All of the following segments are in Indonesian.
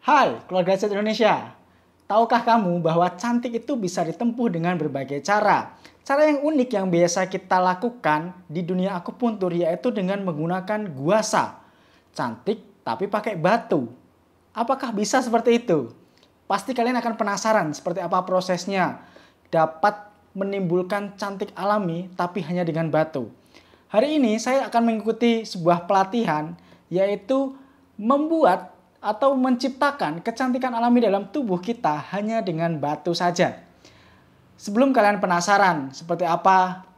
Hai keluarga Cat Indonesia, tahukah kamu bahwa cantik itu bisa ditempuh dengan berbagai cara? Cara yang unik yang biasa kita lakukan di dunia akupuntur yaitu dengan menggunakan guasa. Cantik tapi pakai batu. Apakah bisa seperti itu? Pasti kalian akan penasaran seperti apa prosesnya dapat menimbulkan cantik alami tapi hanya dengan batu. Hari ini saya akan mengikuti sebuah pelatihan yaitu membuat atau menciptakan kecantikan alami dalam tubuh kita hanya dengan batu saja. Sebelum kalian penasaran seperti apa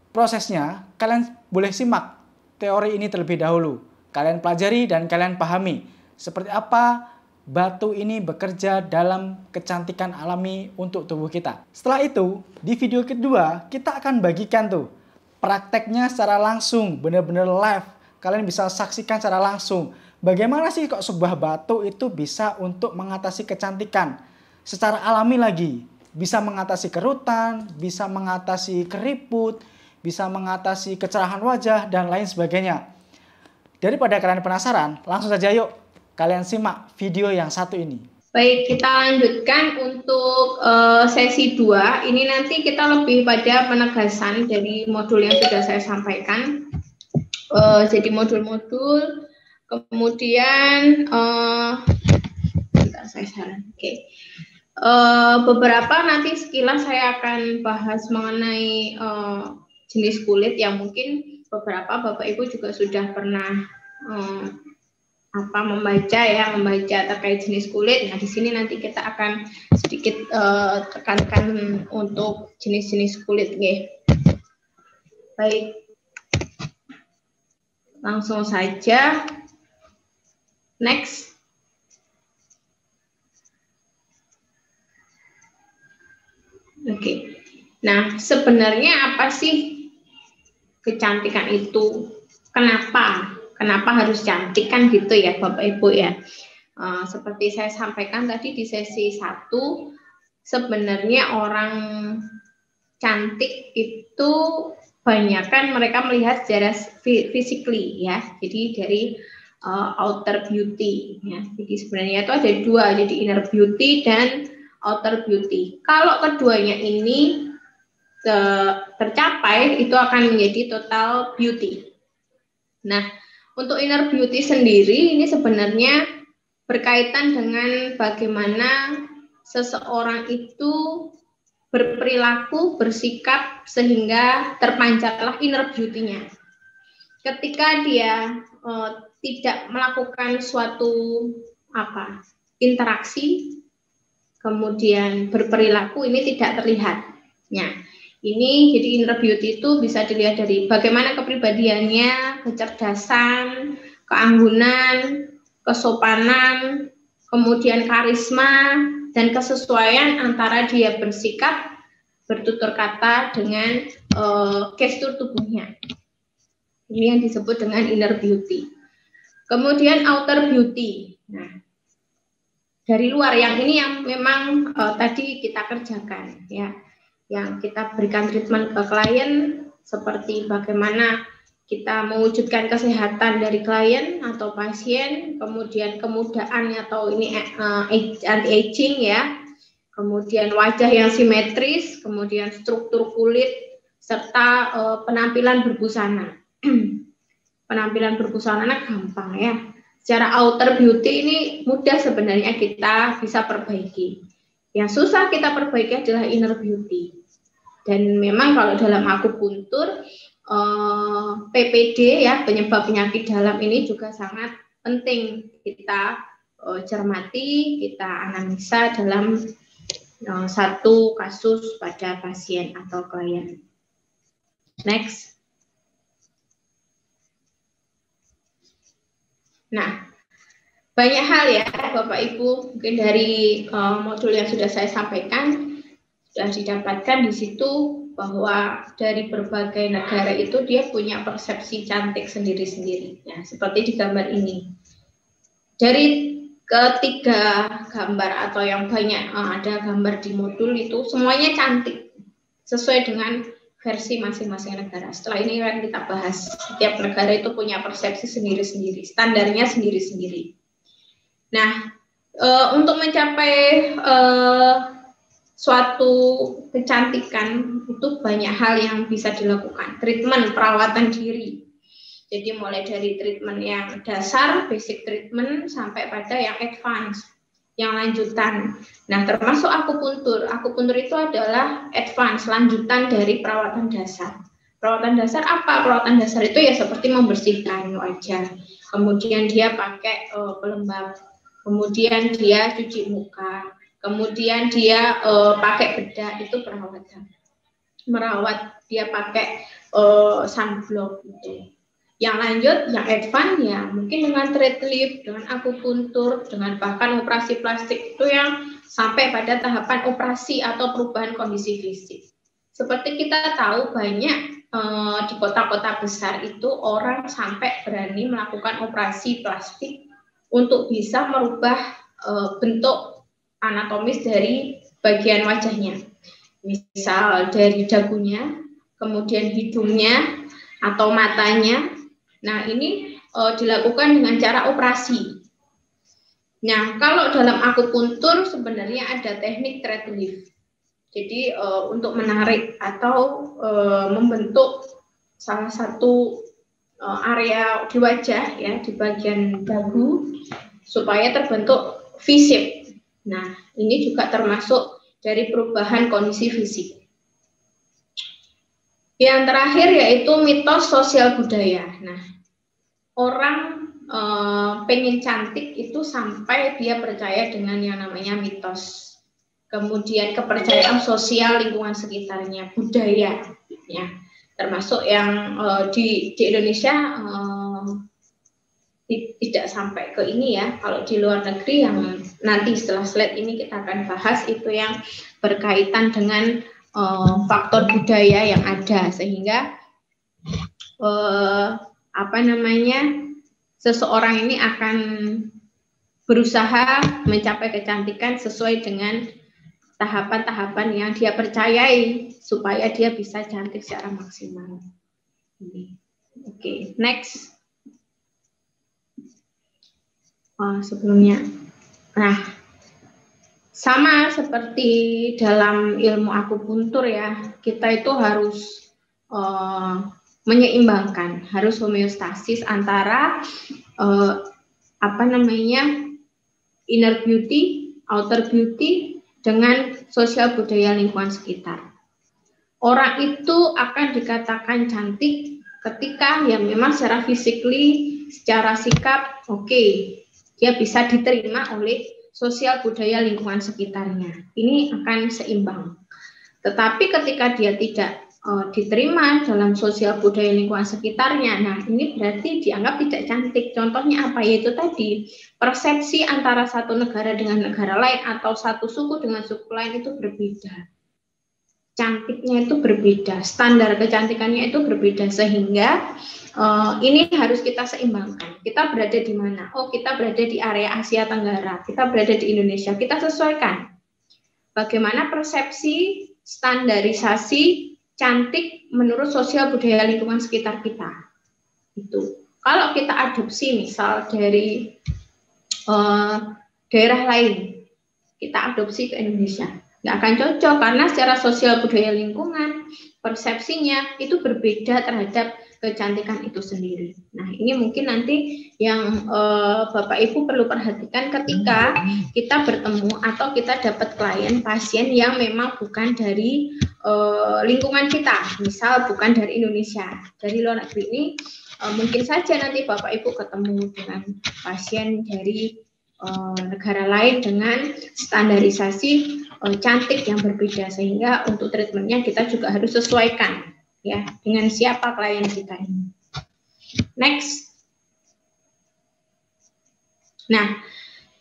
prosesnya, kalian boleh simak teori ini terlebih dahulu. Kalian pelajari dan kalian pahami seperti apa batu ini bekerja dalam kecantikan alami untuk tubuh kita. Setelah itu, di video kedua kita akan bagikan tuh prakteknya secara langsung, benar-benar live. Kalian bisa saksikan secara langsung. Bagaimana sih kok sebuah batu itu bisa untuk mengatasi kecantikan secara alami lagi? Bisa mengatasi kerutan, bisa mengatasi keriput, bisa mengatasi kecerahan wajah, dan lain sebagainya. Daripada kalian penasaran, langsung saja yuk kalian simak video yang satu ini. Baik, kita lanjutkan untuk sesi 2. Ini nanti kita lebih pada penegasan dari modul yang sudah saya sampaikan. Jadi modul-modul, kemudian saya saran. Beberapa nanti sekilas saya akan bahas mengenai jenis kulit yang mungkin beberapa Bapak Ibu juga sudah pernah membaca terkait jenis kulit. Nah, di sini nanti kita akan sedikit tekankan untuk jenis-jenis kulit, Baik. Langsung saja. Next. Oke. Nah, sebenarnya apa sih kecantikan itu? Kenapa harus cantik kan gitu ya Bapak Ibu ya. Seperti saya sampaikan tadi di sesi 1, sebenarnya orang cantik itu banyakkan mereka melihat secara physically ya. Jadi dari outer beauty ya. Jadi sebenarnya itu ada dua, jadi inner beauty dan outer beauty. Kalau keduanya ini tercapai, itu akan menjadi total beauty. Nah, untuk inner beauty sendiri ini sebenarnya berkaitan dengan bagaimana seseorang itu berperilaku, bersikap sehingga terpancarlah inner beauty-nya. Ketika dia tidak melakukan suatu interaksi, kemudian berperilaku, ini tidak terlihat. Ya, ini jadi inner beauty itu bisa dilihat dari bagaimana kepribadiannya, kecerdasan, keanggunan, kesopanan, kemudian karisma, dan kesesuaian antara dia bersikap, bertutur kata dengan gestur tubuhnya. Ini yang disebut dengan inner beauty. Kemudian outer beauty. Nah, dari luar yang ini yang memang tadi kita kerjakan ya. Yang kita berikan treatment ke klien seperti bagaimana kita mewujudkan kesehatan dari klien atau pasien, kemudian kemudaan atau ini anti-aging ya, kemudian wajah yang simetris, kemudian struktur kulit, serta penampilan berbusana. Penampilan berbusana gampang ya. Secara outer beauty ini mudah sebenarnya kita bisa perbaiki. Yang susah kita perbaiki adalah inner beauty. Dan memang kalau dalam akupuntur, PPD ya, penyebab penyakit dalam ini juga sangat penting kita cermati, kita analisa dalam satu kasus pada pasien atau klien. Next. Nah, banyak hal ya Bapak Ibu, mungkin dari modul yang sudah saya sampaikan, sudah didapatkan di situ bahwa dari berbagai negara itu dia punya persepsi cantik sendiri-sendiri. Ya, seperti di gambar ini. Dari ketiga gambar atau yang banyak ada gambar di modul itu semuanya cantik sesuai dengan versi masing-masing negara. Setelah ini akan kita bahas, setiap negara itu punya persepsi sendiri-sendiri, standarnya sendiri-sendiri. Nah, Untuk mencapai suatu kecantikan itu banyak hal yang bisa dilakukan. Treatment, perawatan diri. Jadi mulai dari treatment yang dasar, basic treatment, sampai pada yang advance, yang lanjutan. Nah, termasuk akupuntur. Akupuntur itu adalah advance, lanjutan dari perawatan dasar. Perawatan dasar apa? Perawatan dasar itu ya seperti membersihkan wajah. Kemudian dia pakai pelembab. Kemudian dia cuci muka. Kemudian dia pakai bedak, itu perawatan. Merawat, dia pakai sunblock gitu. Yang lanjut, yang advance ya mungkin dengan thread lift, dengan akupuntur, dengan bahkan operasi plastik itu yang sampai pada tahapan operasi atau perubahan kondisi fisik. Seperti kita tahu banyak di kota-kota besar itu orang sampai berani melakukan operasi plastik untuk bisa merubah bentuk anatomis dari bagian wajahnya. Misal dari dagunya, kemudian hidungnya, atau matanya. Nah, ini dilakukan dengan cara operasi. Nah, kalau dalam akupuntur sebenarnya ada teknik thread lift. Jadi untuk menarik atau membentuk salah satu area di wajah ya, di bagian dagu supaya terbentuk V-shape. Nah, ini juga termasuk dari perubahan kondisi fisik. Yang terakhir yaitu mitos sosial budaya. Nah, orang pengen cantik itu sampai dia percaya dengan yang namanya mitos. Kemudian kepercayaan sosial lingkungan sekitarnya, budaya, ya, termasuk yang di Indonesia tidak sampai ke ini ya. Kalau di luar negeri yang nanti setelah slide ini kita akan bahas itu yang berkaitan dengan faktor budaya yang ada sehingga seseorang ini akan berusaha mencapai kecantikan sesuai dengan tahapan-tahapan yang dia percayai supaya dia bisa cantik secara maksimal. Oke, next. Sebelumnya, nah, sama seperti dalam ilmu akupuntur ya, kita itu harus menyeimbangkan, harus homeostasis antara inner beauty, outer beauty dengan sosial budaya lingkungan sekitar. Orang itu akan dikatakan cantik ketika ya memang secara physically, secara sikap oke, dia bisa diterima oleh sosial budaya lingkungan sekitarnya. Ini akan seimbang. Tetapi ketika dia tidak diterima dalam sosial budaya lingkungan sekitarnya, nah ini berarti dianggap tidak cantik. Contohnya apa? Yaitu tadi persepsi antara satu negara dengan negara lain atau satu suku dengan suku lain itu berbeda. Cantiknya itu berbeda, standar kecantikannya itu berbeda sehingga ini harus kita seimbangkan. Kita berada di mana? Oh, kita berada di area Asia Tenggara, kita berada di Indonesia, kita sesuaikan. Bagaimana persepsi, standarisasi cantik menurut sosial budaya lingkungan sekitar kita. Itu. Kalau kita adopsi misal dari daerah lain, kita adopsi ke Indonesia, nggak akan cocok karena secara sosial budaya lingkungan persepsinya itu berbeda terhadap kecantikan itu sendiri. Nah, ini mungkin nanti yang Bapak Ibu perlu perhatikan ketika kita bertemu atau kita dapat klien pasien yang memang bukan dari lingkungan kita, misal bukan dari Indonesia, dari luar negeri ini, mungkin saja nanti Bapak Ibu ketemu dengan pasien dari negara lain dengan standarisasi cantik yang berbeda, sehingga untuk treatmentnya kita juga harus sesuaikan ya dengan siapa klien kita ini. Next. Nah,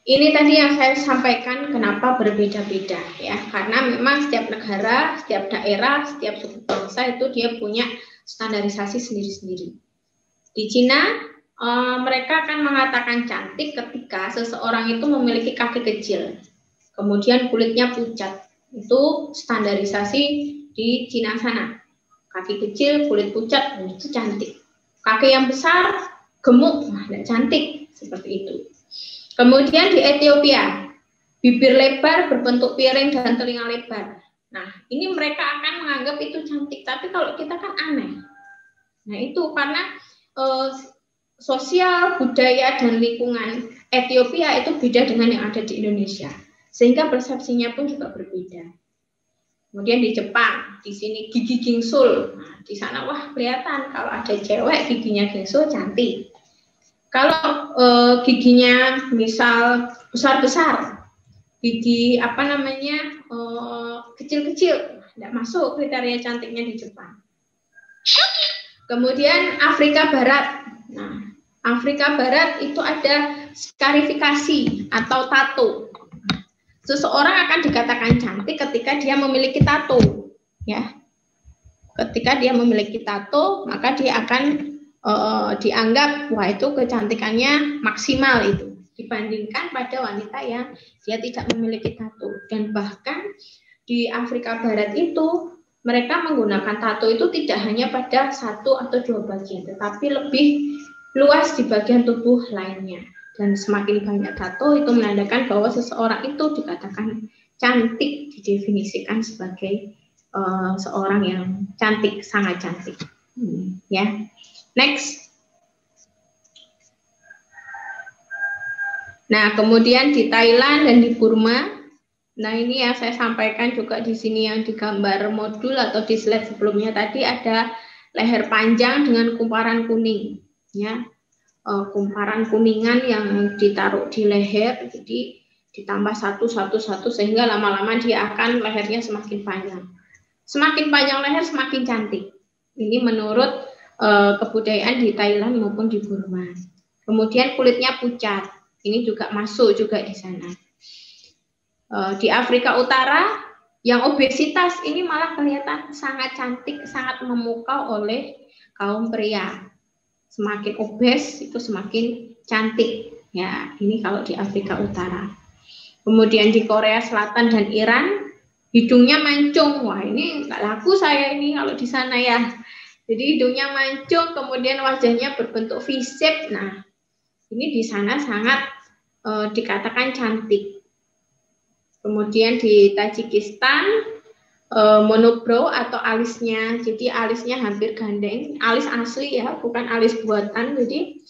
ini tadi yang saya sampaikan kenapa berbeda-beda ya, karena memang setiap negara, setiap daerah, setiap suku bangsa itu dia punya standarisasi sendiri-sendiri. Di Cina mereka akan mengatakan cantik ketika seseorang itu memiliki kaki kecil, kemudian kulitnya pucat. Itu standarisasi di Cina sana. Kaki kecil, kulit pucat, itu cantik. Kaki yang besar, gemuk, tidak cantik, seperti itu. Kemudian di Ethiopia, bibir lebar, berbentuk piring, dan telinga lebar. Nah, ini mereka akan menganggap itu cantik, tapi kalau kita kan aneh. Nah, itu karena sosial, budaya, dan lingkungan Ethiopia itu beda dengan yang ada di Indonesia. Sehingga persepsinya pun juga berbeda. Kemudian di Jepang, di sini gigi gingsul. Nah, di sana wah kelihatan kalau ada cewek giginya gingsul cantik. Kalau giginya misal besar-besar, gigi apa namanya kecil-kecil, tidak masuk kriteria cantiknya di Jepang. Kemudian Afrika Barat. Nah, Afrika Barat itu ada skarifikasi atau tato. Seseorang akan dikatakan cantik ketika dia memiliki tato, ya. Ketika dia memiliki tato, maka dia akan dianggap wah itu kecantikannya maksimal itu dibandingkan pada wanita yang dia tidak memiliki tato. Dan bahkan di Afrika Barat itu mereka menggunakan tato itu tidak hanya pada 1 atau 2 bagian, tetapi lebih luas di bagian tubuh lainnya. Dan semakin banyak tato itu menandakan bahwa seseorang itu dikatakan cantik, didefinisikan sebagai seorang yang cantik, sangat cantik. Ya, next. Nah, kemudian di Thailand dan di Burma, nah ini yang saya sampaikan juga di sini yang digambar modul atau di slide sebelumnya tadi ada leher panjang dengan kumparan kuning, ya. Kumparan kuningan yang ditaruh di leher, jadi ditambah satu sehingga lama-lama dia akan lehernya semakin panjang. Semakin panjang leher semakin cantik. Ini menurut kebudayaan di Thailand maupun di Burma. Kemudian kulitnya pucat, ini juga masuk juga di sana. Di Afrika Utara yang obesitas ini malah kelihatan sangat cantik, sangat memukau oleh kaum pria. Semakin obes itu semakin cantik. Ya, ini kalau di Afrika Utara. Kemudian di Korea Selatan dan Iran, hidungnya mancung. Wah, ini nggak laku saya ini kalau di sana ya. Jadi hidungnya mancung, kemudian wajahnya berbentuk V-shape. Nah, ini di sana sangat dikatakan cantik. Kemudian di Tajikistan, monobrow atau alisnya, jadi alisnya hampir gandeng, alis asli ya, bukan alis buatan. Jadi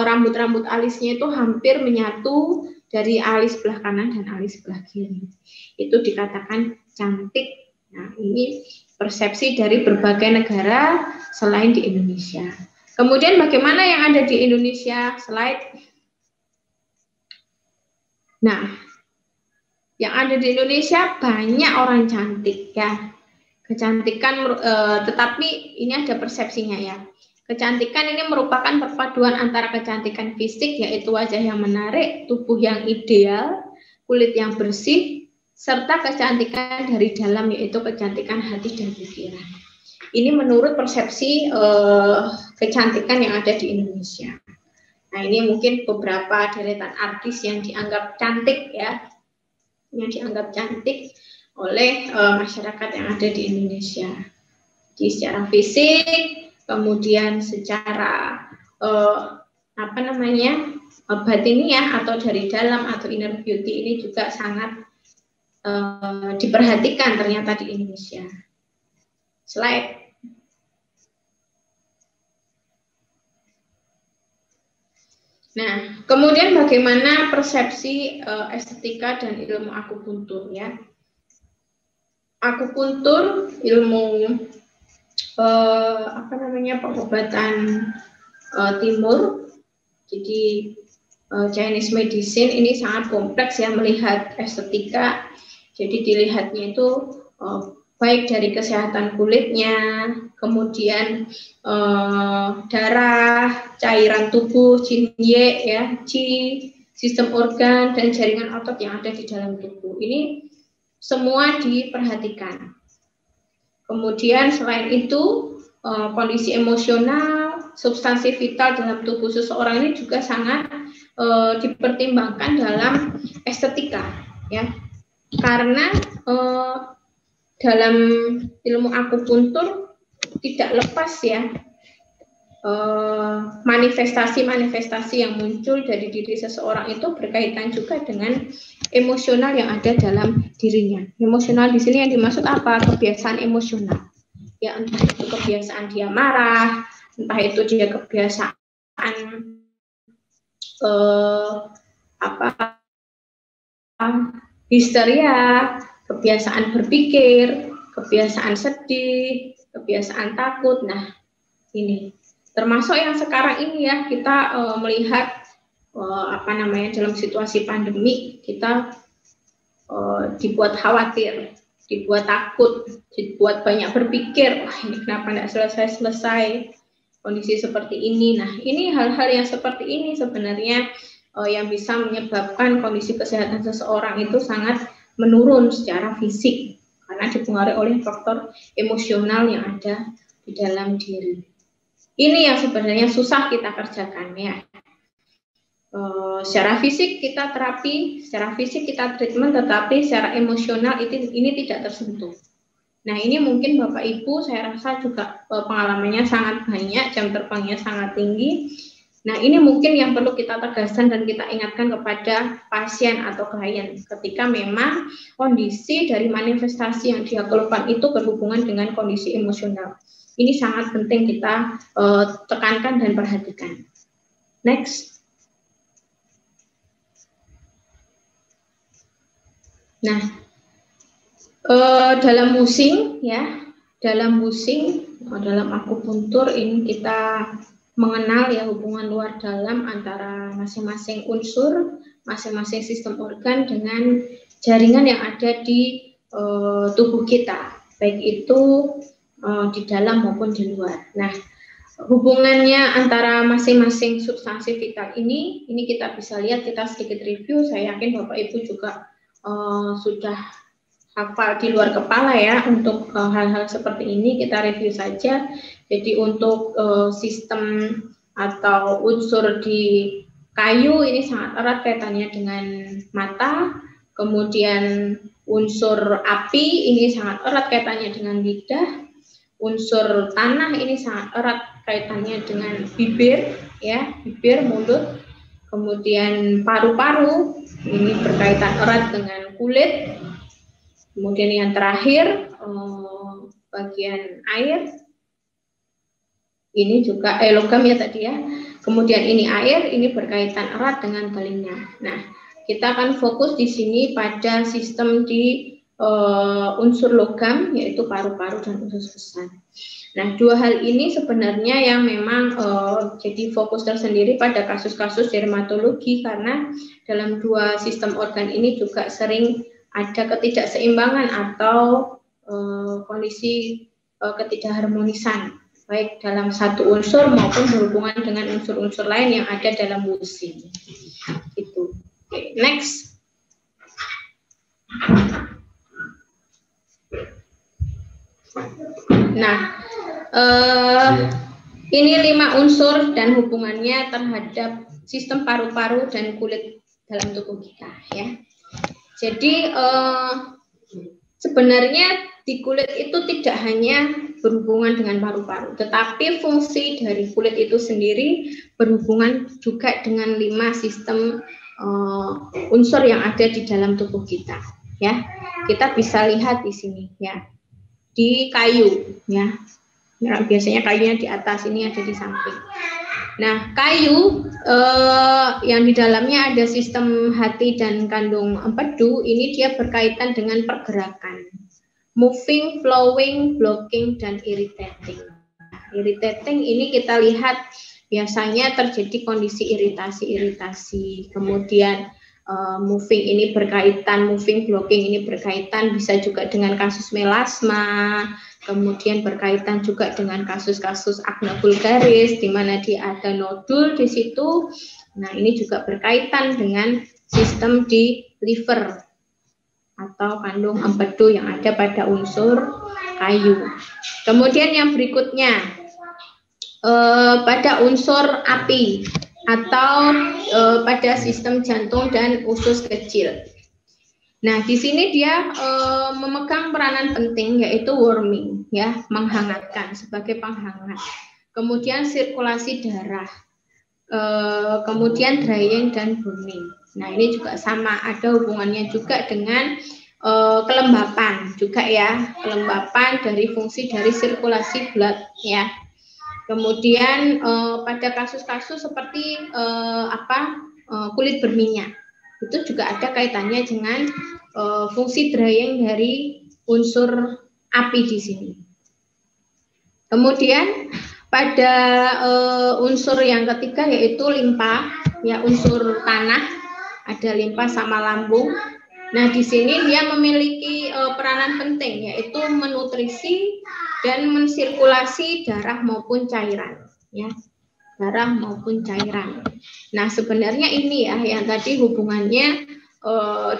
rambut-rambut alisnya itu hampir menyatu dari alis sebelah kanan dan alis sebelah kiri. Itu dikatakan cantik. Nah, ini persepsi dari berbagai negara selain di Indonesia. Kemudian bagaimana yang ada di Indonesia? Slide. Nah, yang ada di Indonesia banyak orang cantik ya. Kecantikan, tetapi ini ada persepsinya ya. Kecantikan ini merupakan perpaduan antara kecantikan fisik, yaitu wajah yang menarik, tubuh yang ideal, kulit yang bersih, serta kecantikan dari dalam, yaitu kecantikan hati dan pikiran. Ini menurut persepsi kecantikan yang ada di Indonesia. Nah, ini mungkin beberapa deretan artis yang dianggap cantik ya, yang dianggap cantik oleh masyarakat yang ada di Indonesia. Jadi secara fisik, kemudian secara batiniah atau dari dalam atau inner beauty ini juga sangat diperhatikan ternyata di Indonesia. Slide. Nah, kemudian bagaimana persepsi estetika dan ilmu akupuntur ya? Akupuntur ilmu pengobatan timur. Jadi Chinese medicine ini sangat kompleks ya melihat estetika. Jadi dilihatnya itu baik dari kesehatan kulitnya, kemudian darah, cairan tubuh, Qinye ya, Qi, sistem organ dan jaringan otot yang ada di dalam tubuh. Ini semua diperhatikan. Kemudian selain itu kondisi emosional, substansi vital dalam tubuh seseorang ini juga sangat dipertimbangkan dalam estetika ya. Karena dalam ilmu akupuntur tidak lepas ya manifestasi-manifestasi yang muncul dari diri seseorang itu berkaitan juga dengan emosional yang ada dalam dirinya. Emosional di sini yang dimaksud apa? Kebiasaan emosional. Ya, entah itu kebiasaan dia marah, entah itu dia kebiasaan histeria, kebiasaan berpikir, kebiasaan sedih, kebiasaan takut. Nah, ini termasuk yang sekarang ini ya, kita melihat dalam situasi pandemi kita dibuat khawatir, dibuat takut, dibuat banyak berpikir, wah ini kenapa tidak selesai-selesai kondisi seperti ini. Nah, ini hal-hal yang seperti ini sebenarnya yang bisa menyebabkan kondisi kesehatan seseorang itu sangat menurun secara fisik karena dipengaruhi oleh faktor emosional yang ada di dalam diri. Ini yang sebenarnya susah kita kerjakan ya. Secara fisik kita terapi, secara fisik kita treatment, tetapi secara emosional ini tidak tersentuh. Nah, ini mungkin Bapak Ibu saya rasa juga pengalamannya sangat banyak, jam terbangnya sangat tinggi. Nah, ini mungkin yang perlu kita tegaskan dan kita ingatkan kepada pasien atau klien ketika memang kondisi dari manifestasi yang dia keluhkan itu berhubungan dengan kondisi emosional. Ini sangat penting kita tekankan dan perhatikan. Next. Nah, dalam musing ya, dalam akupuntur ini kita mengenal ya hubungan luar dalam antara masing-masing unsur, masing-masing sistem organ dengan jaringan yang ada di tubuh kita, baik itu di dalam maupun di luar. Nah, hubungannya antara masing-masing substansi vital ini kita bisa lihat, kita sedikit review. Saya yakin Bapak Ibu juga sudah hafal di luar kepala ya untuk hal-hal seperti ini. Kita review saja. Jadi untuk sistem atau unsur di kayu ini sangat erat kaitannya dengan mata. Kemudian unsur api ini sangat erat kaitannya dengan lidah. Unsur tanah ini sangat erat kaitannya dengan bibir ya, bibir, mulut. Kemudian paru-paru ini berkaitan erat dengan kulit. Kemudian yang terakhir bagian air ini juga logam ya tadi ya. Kemudian ini air, ini berkaitan erat dengan telinga. Nah, kita akan fokus di sini pada sistem di unsur logam yaitu paru-paru dan usus besar. Nah, dua hal ini sebenarnya yang memang jadi fokus tersendiri pada kasus-kasus dermatologi karena dalam dua sistem organ ini juga sering ada ketidakseimbangan atau kondisi ketidakharmonisan baik dalam satu unsur maupun berhubungan dengan unsur-unsur lain yang ada dalam musing. Itu. Okay, next. Nah, ini 5 unsur dan hubungannya terhadap sistem paru-paru dan kulit dalam tubuh kita ya. Jadi sebenarnya di kulit itu tidak hanya berhubungan dengan paru-paru, tetapi fungsi dari kulit itu sendiri berhubungan juga dengan 5 sistem unsur yang ada di dalam tubuh kita ya. Kita bisa lihat di sini ya. Di kayu ya. Biasanya kayunya di atas, ini ada di samping. Nah, kayu yang di dalamnya ada sistem hati dan kandung empedu, ini dia berkaitan dengan pergerakan. Moving, flowing, blocking, dan irritating. Irritating ini kita lihat biasanya terjadi kondisi iritasi-iritasi. Kemudian moving ini berkaitan, moving, blocking ini berkaitan bisa juga dengan kasus melasma. Kemudian berkaitan juga dengan kasus-kasus akne vulgaris di mana dia ada nodul di situ. Nah, ini juga berkaitan dengan sistem di liver atau kandung empedu yang ada pada unsur kayu. Kemudian yang berikutnya pada unsur api atau pada sistem jantung dan usus kecil. Nah, di sini dia memegang peranan penting yaitu warming ya, menghangatkan sebagai penghangat. kemudian sirkulasi darah, kemudian drying dan burning. Nah, ini juga sama, ada hubungannya juga dengan kelembapan juga ya, kelembapan dari fungsi dari sirkulasi blood ya. Kemudian pada kasus-kasus seperti kulit berminyak, itu juga ada kaitannya dengan fungsi drying dari unsur api di sini. Kemudian pada unsur yang ketiga yaitu limpa, ya, unsur tanah, ada limpa sama lambung. Nah, di sini dia memiliki peranan penting, yaitu menutrisi dan mensirkulasi darah maupun cairan, ya, darah maupun cairan. Nah, sebenarnya ini ya yang tadi hubungannya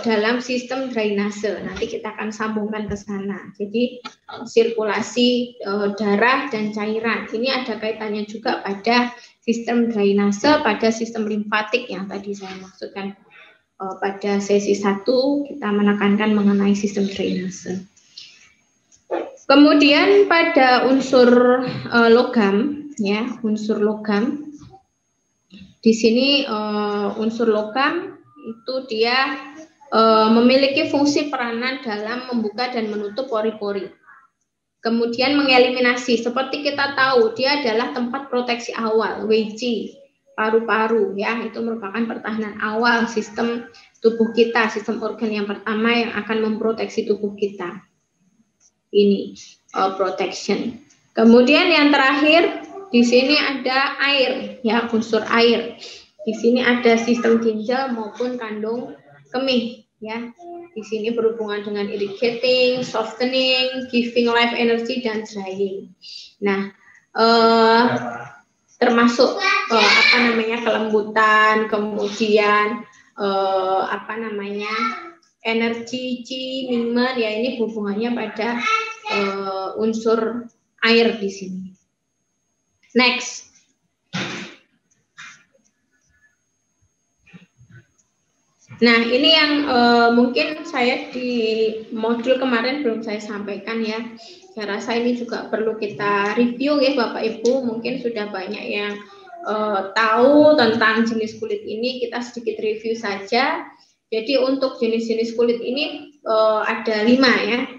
dalam sistem drainase. Nanti kita akan sambungkan ke sana. Jadi sirkulasi darah dan cairan ini ada kaitannya juga pada sistem drainase, pada sistem limfatik yang tadi saya maksudkan pada sesi 1 kita menekankan mengenai sistem drainase. Kemudian pada unsur logam, ya, unsur logam. Di sini unsur logam itu dia memiliki fungsi peranan dalam membuka dan menutup pori-pori. Kemudian mengeliminasi, seperti kita tahu dia adalah tempat proteksi awal, WC, paru-paru, ya, itu merupakan pertahanan awal sistem tubuh kita, sistem organ yang pertama yang akan memproteksi tubuh kita. Ini protection. Kemudian yang terakhir di sini ada air, ya, unsur air. Di sini ada sistem ginjal maupun kandung kemih, ya. Di sini berhubungan dengan irrigating, softening, giving life energy dan drying. Nah, termasuk kelembutan, kemudian energi, qi, mingmen, ya, ini hubungannya pada unsur air di sini. Next. Nah, ini yang mungkin saya di modul kemarin belum saya sampaikan ya. Saya rasa ini juga perlu kita review ya Bapak Ibu. Mungkin sudah banyak yang tahu tentang jenis kulit ini. Kita sedikit review saja. Jadi untuk jenis-jenis kulit ini ada 5 ya.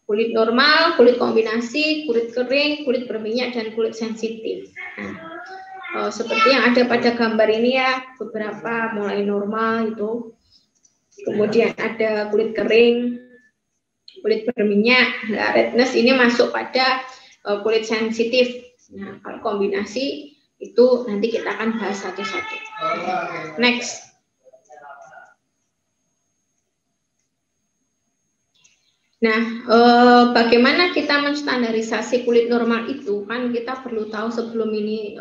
Kulit normal, kulit kombinasi, kulit kering, kulit berminyak, dan kulit sensitif. Nah, seperti yang ada pada gambar ini ya, beberapa mulai normal itu. Kemudian ada kulit kering, kulit berminyak, nah, redness ini masuk pada kulit sensitif. Nah, kalau kombinasi itu nanti kita akan bahas satu-satu. Next. Nah, bagaimana kita menstandarisasi kulit normal itu? Kan kita perlu tahu sebelum ini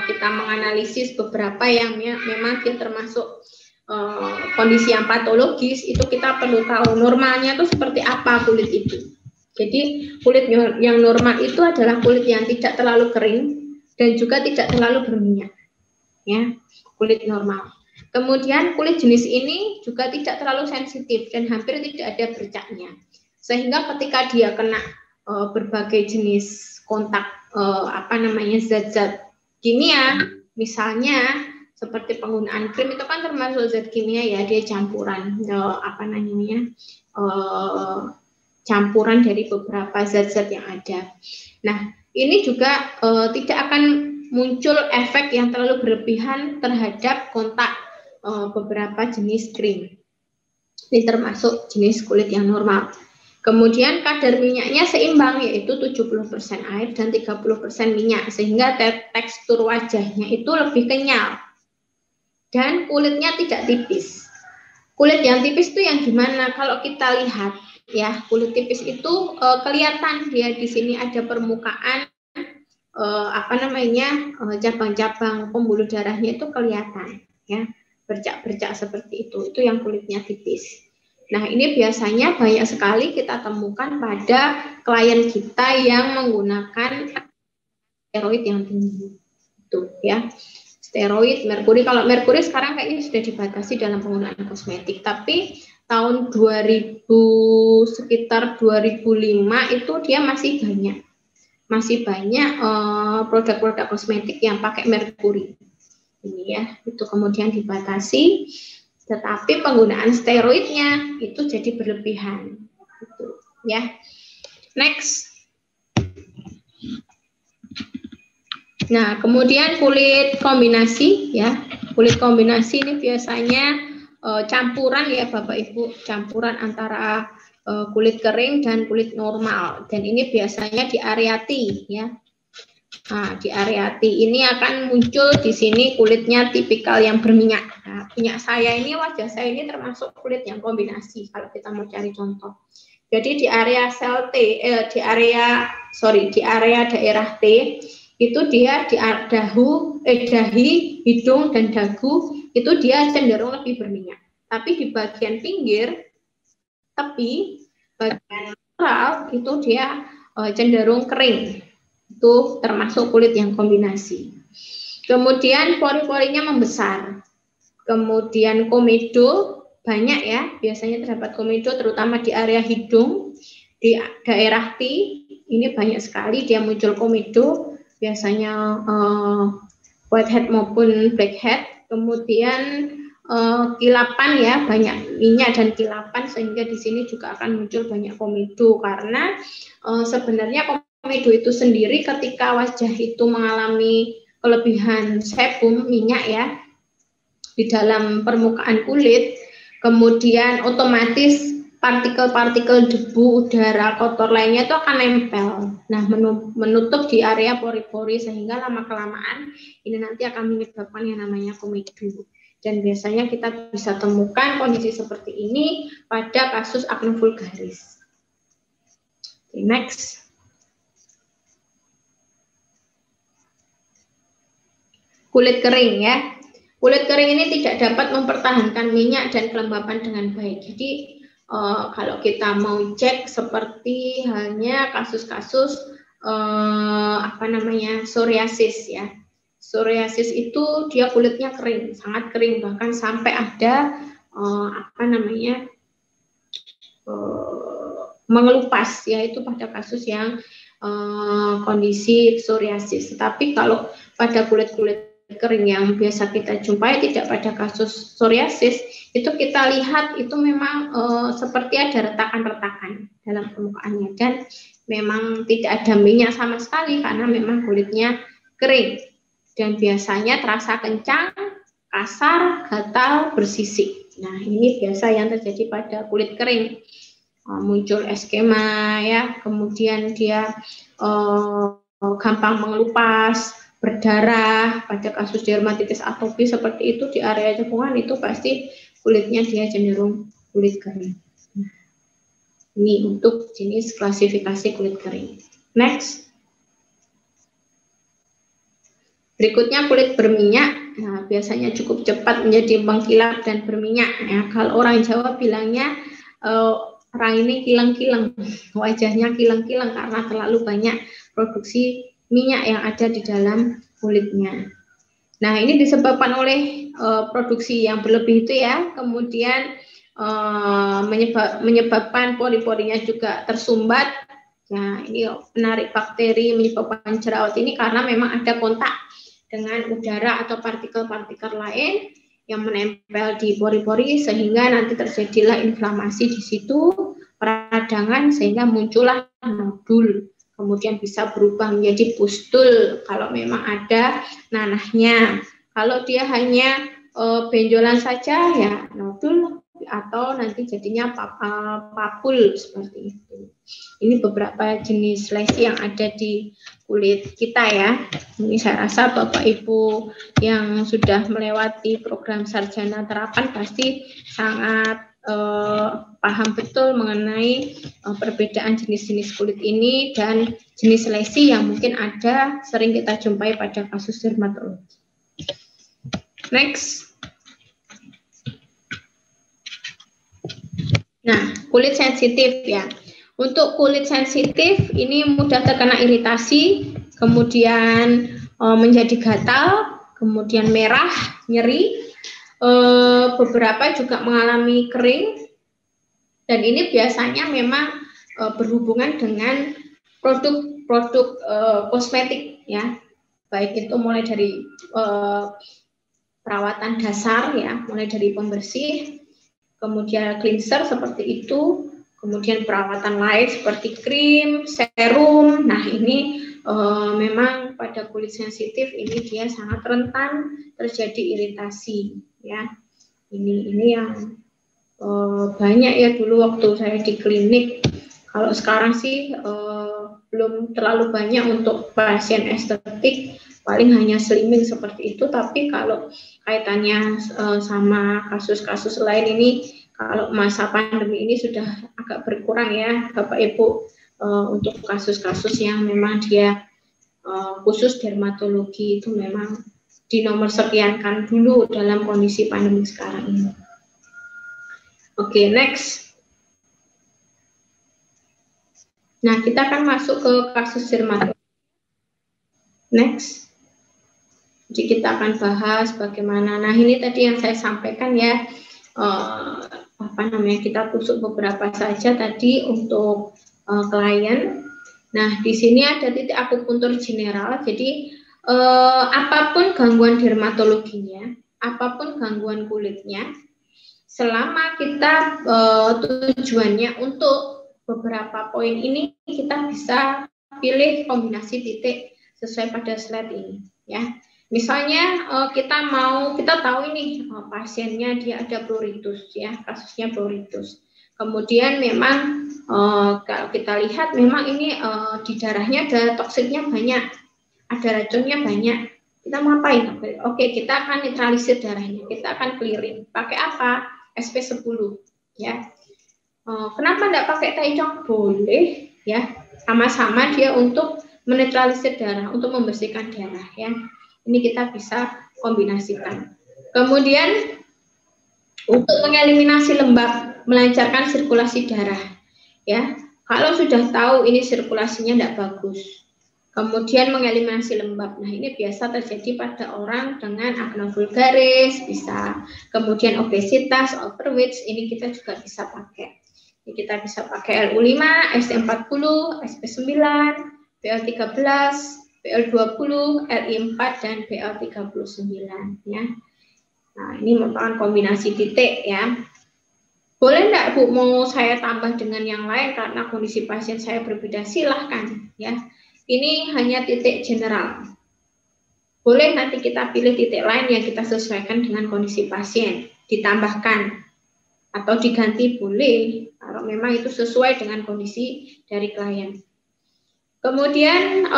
kita menganalisis beberapa yang memang dia termasuk kondisi yang patologis, itu kita perlu tahu normalnya itu seperti apa kulit itu. Jadi kulit yang normal itu adalah kulit yang tidak terlalu kering dan juga tidak terlalu berminyak, ya, kulit normal. Kemudian kulit jenis ini juga tidak terlalu sensitif dan hampir tidak ada bercaknya, sehingga ketika dia kena berbagai jenis kontak zat-zat kimia, misalnya seperti penggunaan krim itu kan termasuk zat kimia ya, dia campuran campuran dari beberapa zat-zat yang ada. Nah, ini juga tidak akan muncul efek yang terlalu berlebihan terhadap kontak beberapa jenis krim. Ini termasuk jenis kulit yang normal. Kemudian kadar minyaknya seimbang, yaitu 70% air dan 30% minyak, sehingga tekstur wajahnya itu lebih kenyal. Dan kulitnya tidak tipis. Kulit yang tipis itu yang gimana? Kalau kita lihat ya, kulit tipis itu kelihatan dia di sini ada permukaan cabang-cabang pembuluh darahnya itu kelihatan ya, bercak-bercak seperti itu yang kulitnya tipis. Nah, ini biasanya banyak sekali kita temukan pada klien kita yang menggunakan steroid yang tinggi itu ya. Steroid, merkuri. Kalau merkuri sekarang kayaknya sudah dibatasi dalam penggunaan kosmetik, tapi tahun 2000 sekitar 2005 itu dia masih masih banyak produk-produk kosmetik yang pakai merkuri. Ini ya, itu kemudian dibatasi, tetapi penggunaan steroidnya itu jadi berlebihan. Gitu, ya. Next. Nah, kemudian kulit kombinasi ya. Kulit kombinasi ini biasanya campuran ya Bapak Ibu, campuran antara kulit kering dan kulit normal. Dan ini biasanya di area T ya. Nah, di area T ini akan muncul di sini kulitnya tipikal yang berminyak. Nah, punya saya ini, wajah saya ini termasuk kulit yang kombinasi kalau kita mau cari contoh. Jadi di area sel T, di area daerah T itu dia di dahi, hidung dan dagu itu dia cenderung lebih berminyak. Tapi di bagian pinggir tepi, bagian lateral itu dia cenderung kering. Itu termasuk kulit yang kombinasi. Kemudian pori-porinya membesar. Kemudian komedo banyak ya, biasanya terdapat komedo terutama di area hidung, di daerah T ini banyak sekali dia muncul komedo, biasanya whitehead maupun blackhead. Kemudian kilapan ya, banyak minyak dan kilapan sehingga di sini juga akan muncul banyak komedo karena sebenarnya komedo itu sendiri ketika wajah itu mengalami kelebihan sebum minyak ya di dalam permukaan kulit, kemudian otomatis partikel-partikel debu, udara kotor lainnya itu akan nempel. Nah, menutup di area pori-pori sehingga lama-kelamaan ini nanti akan menyebabkan yang namanya komedo. Dan biasanya kita bisa temukan kondisi seperti ini pada kasus akne vulgaris. Okay, next. Kulit kering ya. Kulit kering ini tidak dapat mempertahankan minyak dan kelembapan dengan baik. Jadi kalau kita mau cek seperti halnya kasus-kasus psoriasis ya. Psoriasis itu dia kulitnya kering, sangat kering, bahkan sampai ada mengelupas ya, itu pada kasus yang kondisi psoriasis. Tapi kalau pada kulit-kulit kering yang biasa kita jumpai tidak pada kasus psoriasis, itu kita lihat itu memang seperti ada retakan-retakan dalam permukaannya dan memang tidak ada minyak sama sekali karena memang kulitnya kering dan biasanya terasa kencang, kasar, gatal, bersisik. Nah, ini biasa yang terjadi pada kulit kering. Muncul eskema ya, kemudian dia gampang mengelupas, berdarah. Pada kasus dermatitis atopis seperti itu di area cekungan itu pasti kulitnya dia cenderung kulit kering. Nah, ini untuk jenis klasifikasi kulit kering. Next. Berikutnya kulit berminyak. Nah, biasanya cukup cepat menjadi mengkilap dan berminyak. Ya, kalau orang Jawa bilangnya orang ini kilang-kilang, wajahnya kilang-kilang karena terlalu banyak produksi minyak yang ada di dalam kulitnya. Nah, ini disebabkan oleh produksi yang berlebih itu ya, kemudian menyebabkan pori-porinya juga tersumbat. Nah, ini penarik bakteri menyebabkan jerawat ini karena memang ada kontak dengan udara atau partikel-partikel lain yang menempel di pori-pori sehingga nanti terjadilah inflamasi di situ, peradangan sehingga muncullah nodul. Kemudian bisa berubah menjadi pustul kalau memang ada nanahnya. Kalau dia hanya benjolan saja ya nodul atau nanti jadinya papul seperti itu. Ini beberapa jenis lesi yang ada di kulit kita ya. Ini saya rasa Bapak Ibu yang sudah melewati program sarjana terapan pasti sangat paham betul mengenai perbedaan jenis-jenis kulit ini dan jenis lesi yang mungkin ada sering kita jumpai pada kasus dermatologi. Next. Nah, kulit sensitif ya. Untuk kulit sensitif ini mudah terkena iritasi, kemudian menjadi gatal, kemudian merah, nyeri. Beberapa juga mengalami kering dan ini biasanya memang berhubungan dengan produk produk kosmetik ya, baik itu mulai dari perawatan dasar ya, mulai dari pembersih, kemudian cleanser seperti itu, kemudian perawatan lain seperti krim, serum. Nah ini memang pada kulit sensitif ini dia sangat rentan terjadi iritasi ya. Ini yang banyak ya dulu waktu saya di klinik. Kalau sekarang sih belum terlalu banyak untuk pasien estetik, paling hanya slimming seperti itu. Tapi kalau kaitannya sama kasus-kasus lain ini, kalau masa pandemi ini sudah agak berkurang ya Bapak Ibu, untuk kasus-kasus yang memang dia khusus dermatologi itu memang dinomorsekiankan dulu dalam kondisi pandemi sekarang ini. Oke, next. Nah, kita akan masuk ke kasus dermatologi. Next. Jadi kita akan bahas bagaimana. Nah, ini tadi yang saya sampaikan ya. Kita tusuk beberapa saja tadi untuk klien. Nah, di sini ada titik akupuntur general. Jadi apapun gangguan dermatologinya, apapun gangguan kulitnya, selama kita tujuannya untuk beberapa poin ini, kita bisa pilih kombinasi titik sesuai pada slide ini ya. Misalnya kita tahu ini pasiennya dia ada pruritus ya, kasusnya pruritus. Kemudian memang kalau kita lihat memang ini di darahnya ada toksiknya banyak, ada racunnya banyak. Kita mau ngapain? Oke, kita akan netralisir darahnya, kita akan clearing. Pakai apa? SP10 ya. Kenapa enggak pakai taicong? Boleh ya, sama-sama dia untuk menetralisir darah, untuk membersihkan darah ya. Ini kita bisa kombinasikan. Kemudian untuk mengeliminasi lembab, melancarkan sirkulasi darah ya. Kalau sudah tahu ini sirkulasinya tidak bagus, kemudian mengeliminasi lembab. Nah, ini biasa terjadi pada orang dengan akne vulgaris, bisa. Kemudian obesitas, overweight, ini kita juga bisa pakai. Ini kita bisa pakai LU5, ST40, SP9, BL13, BL20, LI4, dan BL39 ya. Nah, ini merupakan kombinasi titik ya. Boleh enggak Bu mau saya tambah dengan yang lain karena kondisi pasien saya berbeda? Silahkan ya. Ini hanya titik general. Boleh nanti kita pilih titik lain yang kita sesuaikan dengan kondisi pasien, ditambahkan atau diganti boleh kalau memang itu sesuai dengan kondisi dari klien. Kemudian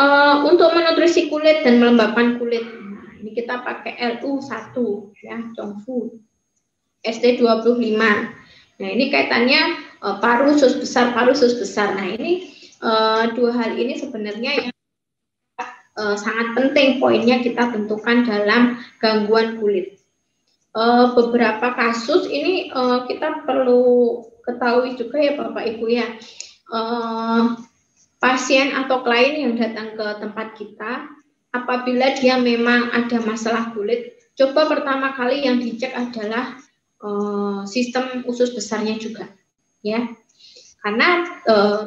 untuk menutrisi kulit dan melembabkan kulit, nah, ini kita pakai LU1 ya, Chongfu, ST25. Nah, ini kaitannya paru sus besar, paru sus besar. Nah, ini dua hal ini sebenarnya yang sangat penting poinnya kita tentukan dalam gangguan kulit. Beberapa kasus ini kita perlu ketahui juga ya Bapak Ibu ya, pasien atau klien yang datang ke tempat kita, apabila dia memang ada masalah kulit, coba pertama kali yang dicek adalah sistem usus besarnya juga ya, karena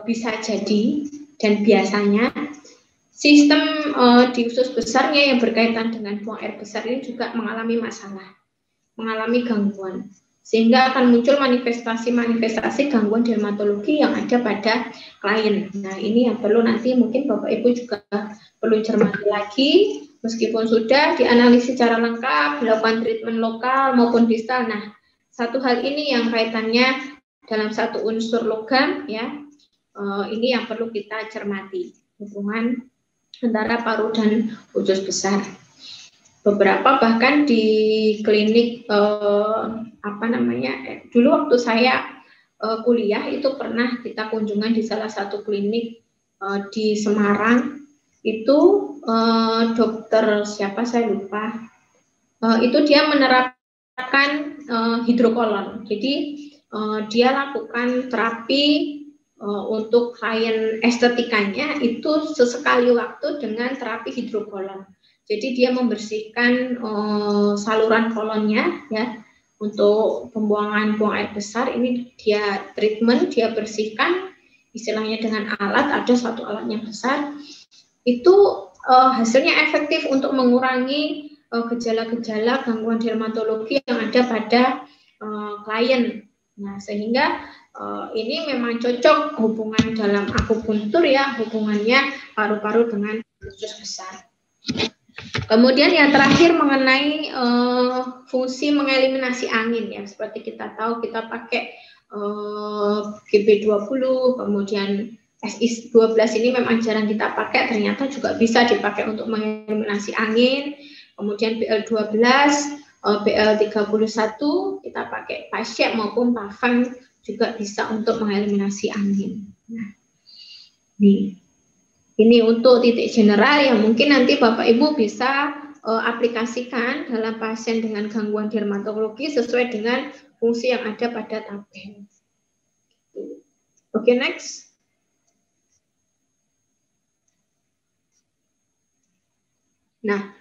bisa jadi dan biasanya sistem di usus besarnya yang berkaitan dengan buang air besar ini juga mengalami masalah, mengalami gangguan, sehingga akan muncul manifestasi gangguan dermatologi yang ada pada klien. Nah, ini yang perlu nanti mungkin Bapak Ibu juga perlu cermati lagi, meskipun sudah dianalisis secara lengkap, dilakukan treatment lokal maupun distal. Nah, satu hal ini yang kaitannya dalam satu unsur logam ya, ini yang perlu kita cermati, hubungan antara paru dan usus besar. Beberapa bahkan di klinik dulu waktu saya kuliah itu pernah kita kunjungan di salah satu klinik di Semarang, itu dokter siapa saya lupa, itu dia menerapkan hidrokolon. Jadi dia lakukan terapi untuk klien estetikanya itu sesekali waktu dengan terapi hidrokolon. Jadi dia membersihkan saluran kolonnya ya, untuk pembuangan buang air besar. Ini dia treatment, dia bersihkan istilahnya dengan alat, ada satu alat yang besar, itu hasilnya efektif untuk mengurangi gejala-gejala gangguan dermatologi yang ada pada klien. Nah, sehingga ini memang cocok hubungan dalam akupuntur ya, hubungannya paru-paru dengan usus besar. Kemudian yang terakhir mengenai fungsi mengeliminasi angin ya, seperti kita tahu kita pakai GB20, kemudian SI12 ini memang jarang kita pakai, ternyata juga bisa dipakai untuk mengeliminasi angin. Kemudian BL12, BL31 kita pakai pasien maupun parfum juga bisa untuk mengeliminasi angin. Nah, ini untuk titik general yang mungkin nanti Bapak Ibu bisa aplikasikan dalam pasien dengan gangguan dermatologi sesuai dengan fungsi yang ada pada tabel. Oke, next. Nah,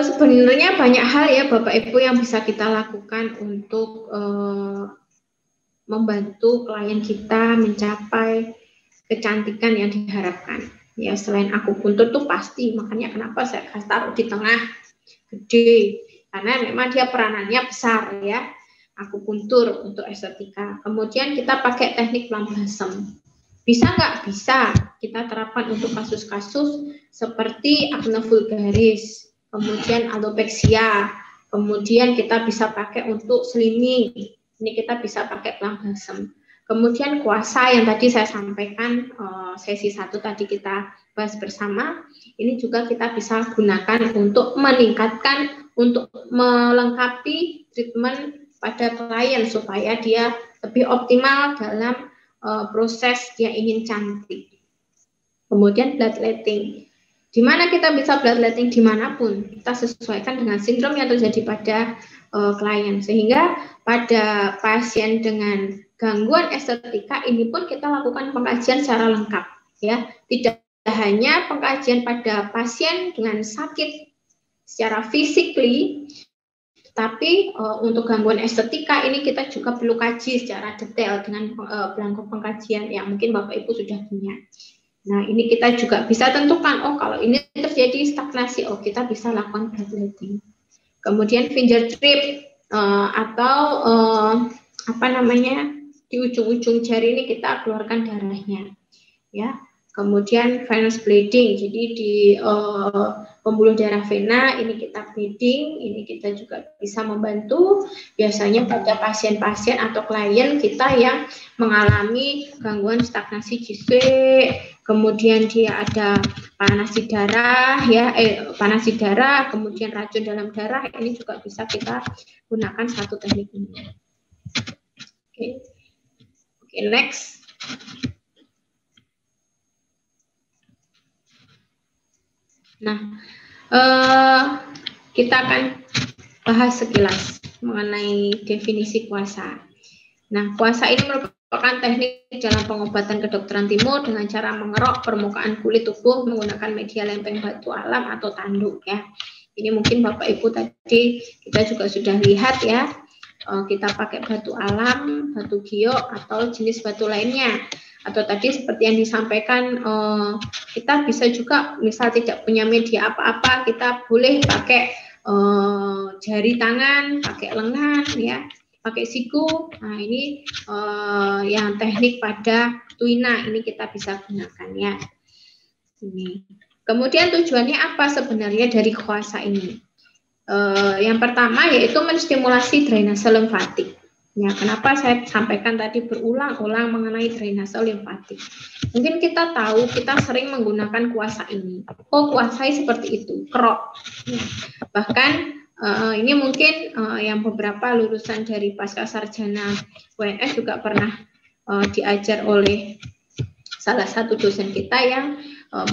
sebenarnya banyak hal ya Bapak Ibu yang bisa kita lakukan untuk membantu klien kita mencapai kecantikan yang diharapkan. Ya, selain akupuntur tuh pasti, makanya kenapa saya taruh di tengah gede, karena memang dia peranannya besar ya, akupuntur untuk estetika. Kemudian kita pakai teknik plum balsam. Bisa nggak? Bisa. Kita terapkan untuk kasus-kasus seperti acne vulgaris, kemudian alopecia, kemudian kita bisa pakai untuk slimming. Ini kita bisa pakai plum balsam. Kemudian kuasa yang tadi saya sampaikan, sesi 1 tadi kita bahas bersama, ini juga kita bisa gunakan untuk meningkatkan, untuk melengkapi treatment pada klien supaya dia lebih optimal dalam proses dia ingin cantik. Kemudian bloodletting. Di mana kita bisa bloodletting dimanapun, kita sesuaikan dengan sindrom yang terjadi pada klien. Sehingga pada pasien dengan gangguan estetika ini pun kita lakukan pengkajian secara lengkap. Ya, tidak hanya pengkajian pada pasien dengan sakit secara physically, tapi untuk gangguan estetika ini kita juga perlu kaji secara detail dengan belangko pengkajian yang mungkin Bapak Ibu sudah punya. Nah, ini kita juga bisa tentukan, oh kalau ini terjadi stagnasi, oh kita bisa lakukan bloodletting. Kemudian finger trip atau apa namanya, di ujung-ujung jari ini kita keluarkan darahnya, ya. Kemudian venous bleeding, jadi di pembuluh darah vena ini kita bleeding, ini kita juga bisa membantu biasanya pada pasien-pasien atau klien kita yang mengalami gangguan stagnasi GC, kemudian dia ada panas di darah, ya, panas di darah, kemudian racun dalam darah, ini juga bisa kita gunakan satu teknik ini. Oke, next. Nah, kita akan bahas sekilas mengenai definisi kuasa. Nah, kuasa ini merupakan teknik dalam pengobatan kedokteran timur dengan cara mengerok permukaan kulit tubuh menggunakan media lempeng batu alam atau tanduk ya. Ini mungkin Bapak Ibu tadi kita juga sudah lihat ya. Kita pakai batu alam, batu giok atau jenis batu lainnya. Atau tadi seperti yang disampaikan, kita bisa juga misal tidak punya media apa-apa, kita boleh pakai jari tangan, pakai lengan, ya, pakai siku. Nah ini yang teknik pada tuina ini kita bisa gunakan ya. Ini. Kemudian tujuannya apa sebenarnya dari kuasa ini? Yang pertama yaitu menstimulasi drainase limfatik. Ya, kenapa saya sampaikan tadi berulang-ulang mengenai drainase limfatik? Mungkin kita tahu, kita sering menggunakan kuasa ini. Oh, kuasai seperti itu, kerok. Ya. Bahkan ini mungkin yang beberapa lulusan dari pasca sarjana UNS juga pernah diajar oleh salah satu dosen kita yang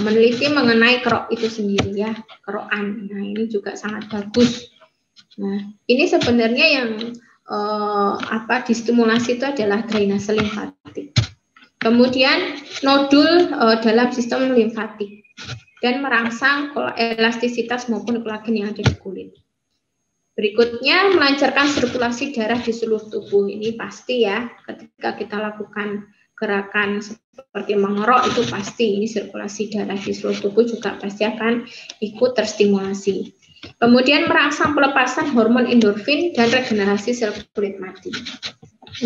meneliti mengenai kerok itu sendiri ya, kerokan. Nah, ini juga sangat bagus. Nah, ini sebenarnya yang distimulasi itu adalah drainase limfatik. Kemudian nodul dalam sistem limfatik dan merangsang elastisitas maupun kolagen yang ada di kulit. Berikutnya melancarkan sirkulasi darah di seluruh tubuh. Ini pasti ya ketika kita lakukan gerakan seperti mengerok itu pasti ini sirkulasi darah di seluruh tubuh juga pasti akan ikut terstimulasi. Kemudian merangsang pelepasan hormon endorfin dan regenerasi sel kulit mati.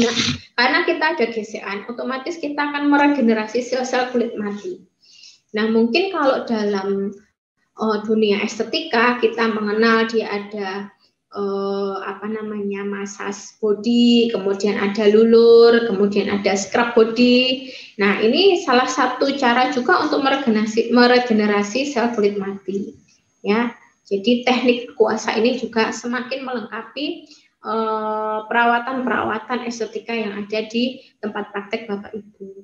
Nah, karena kita ada GCA, otomatis kita akan meregenerasi sel-sel kulit mati. Nah, mungkin kalau dalam dunia estetika kita mengenal dia ada massage body, kemudian ada lulur, kemudian ada scrub body. Nah, ini salah satu cara juga untuk meregenerasi sel kulit mati. Ya, jadi teknik kuasa ini juga semakin melengkapi perawatan-perawatan estetika yang ada di tempat praktek Bapak Ibu.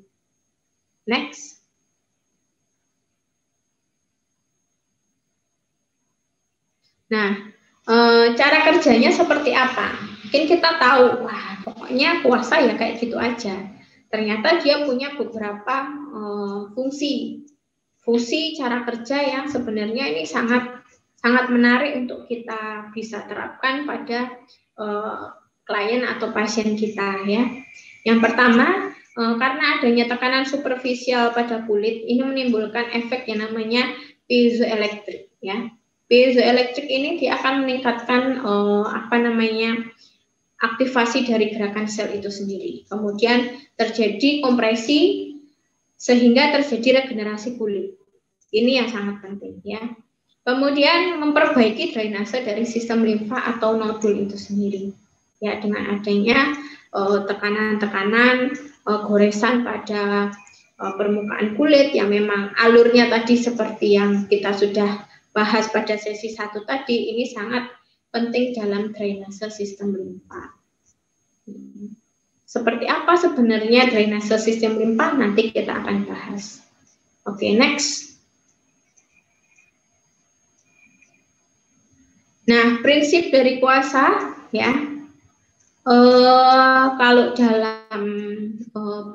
Next. Nah, cara kerjanya seperti apa? Mungkin kita tahu, wah pokoknya puasa ya kayak gitu aja. Ternyata dia punya beberapa fungsi cara kerja yang sebenarnya ini sangat menarik untuk kita bisa terapkan pada klien atau pasien kita ya. Yang pertama, karena adanya tekanan superficial pada kulit, ini menimbulkan efek yang namanya piezoelektrik ya. Piezoelektrik ini dia akan meningkatkan aktivasi dari gerakan sel itu sendiri. Kemudian terjadi kompresi sehingga terjadi regenerasi kulit. Ini yang sangat penting ya. Kemudian memperbaiki drainase dari sistem limfa atau nodul itu sendiri. Ya, dengan adanya tekanan-tekanan goresan pada permukaan kulit yang memang alurnya tadi seperti yang kita sudah bahas pada sesi 1 tadi, ini sangat penting dalam drainase sistem limfa. Seperti apa sebenarnya drainase sistem limfa? Nanti kita akan bahas. Oke, next. Nah, prinsip dari puasa ya. Kalau dalam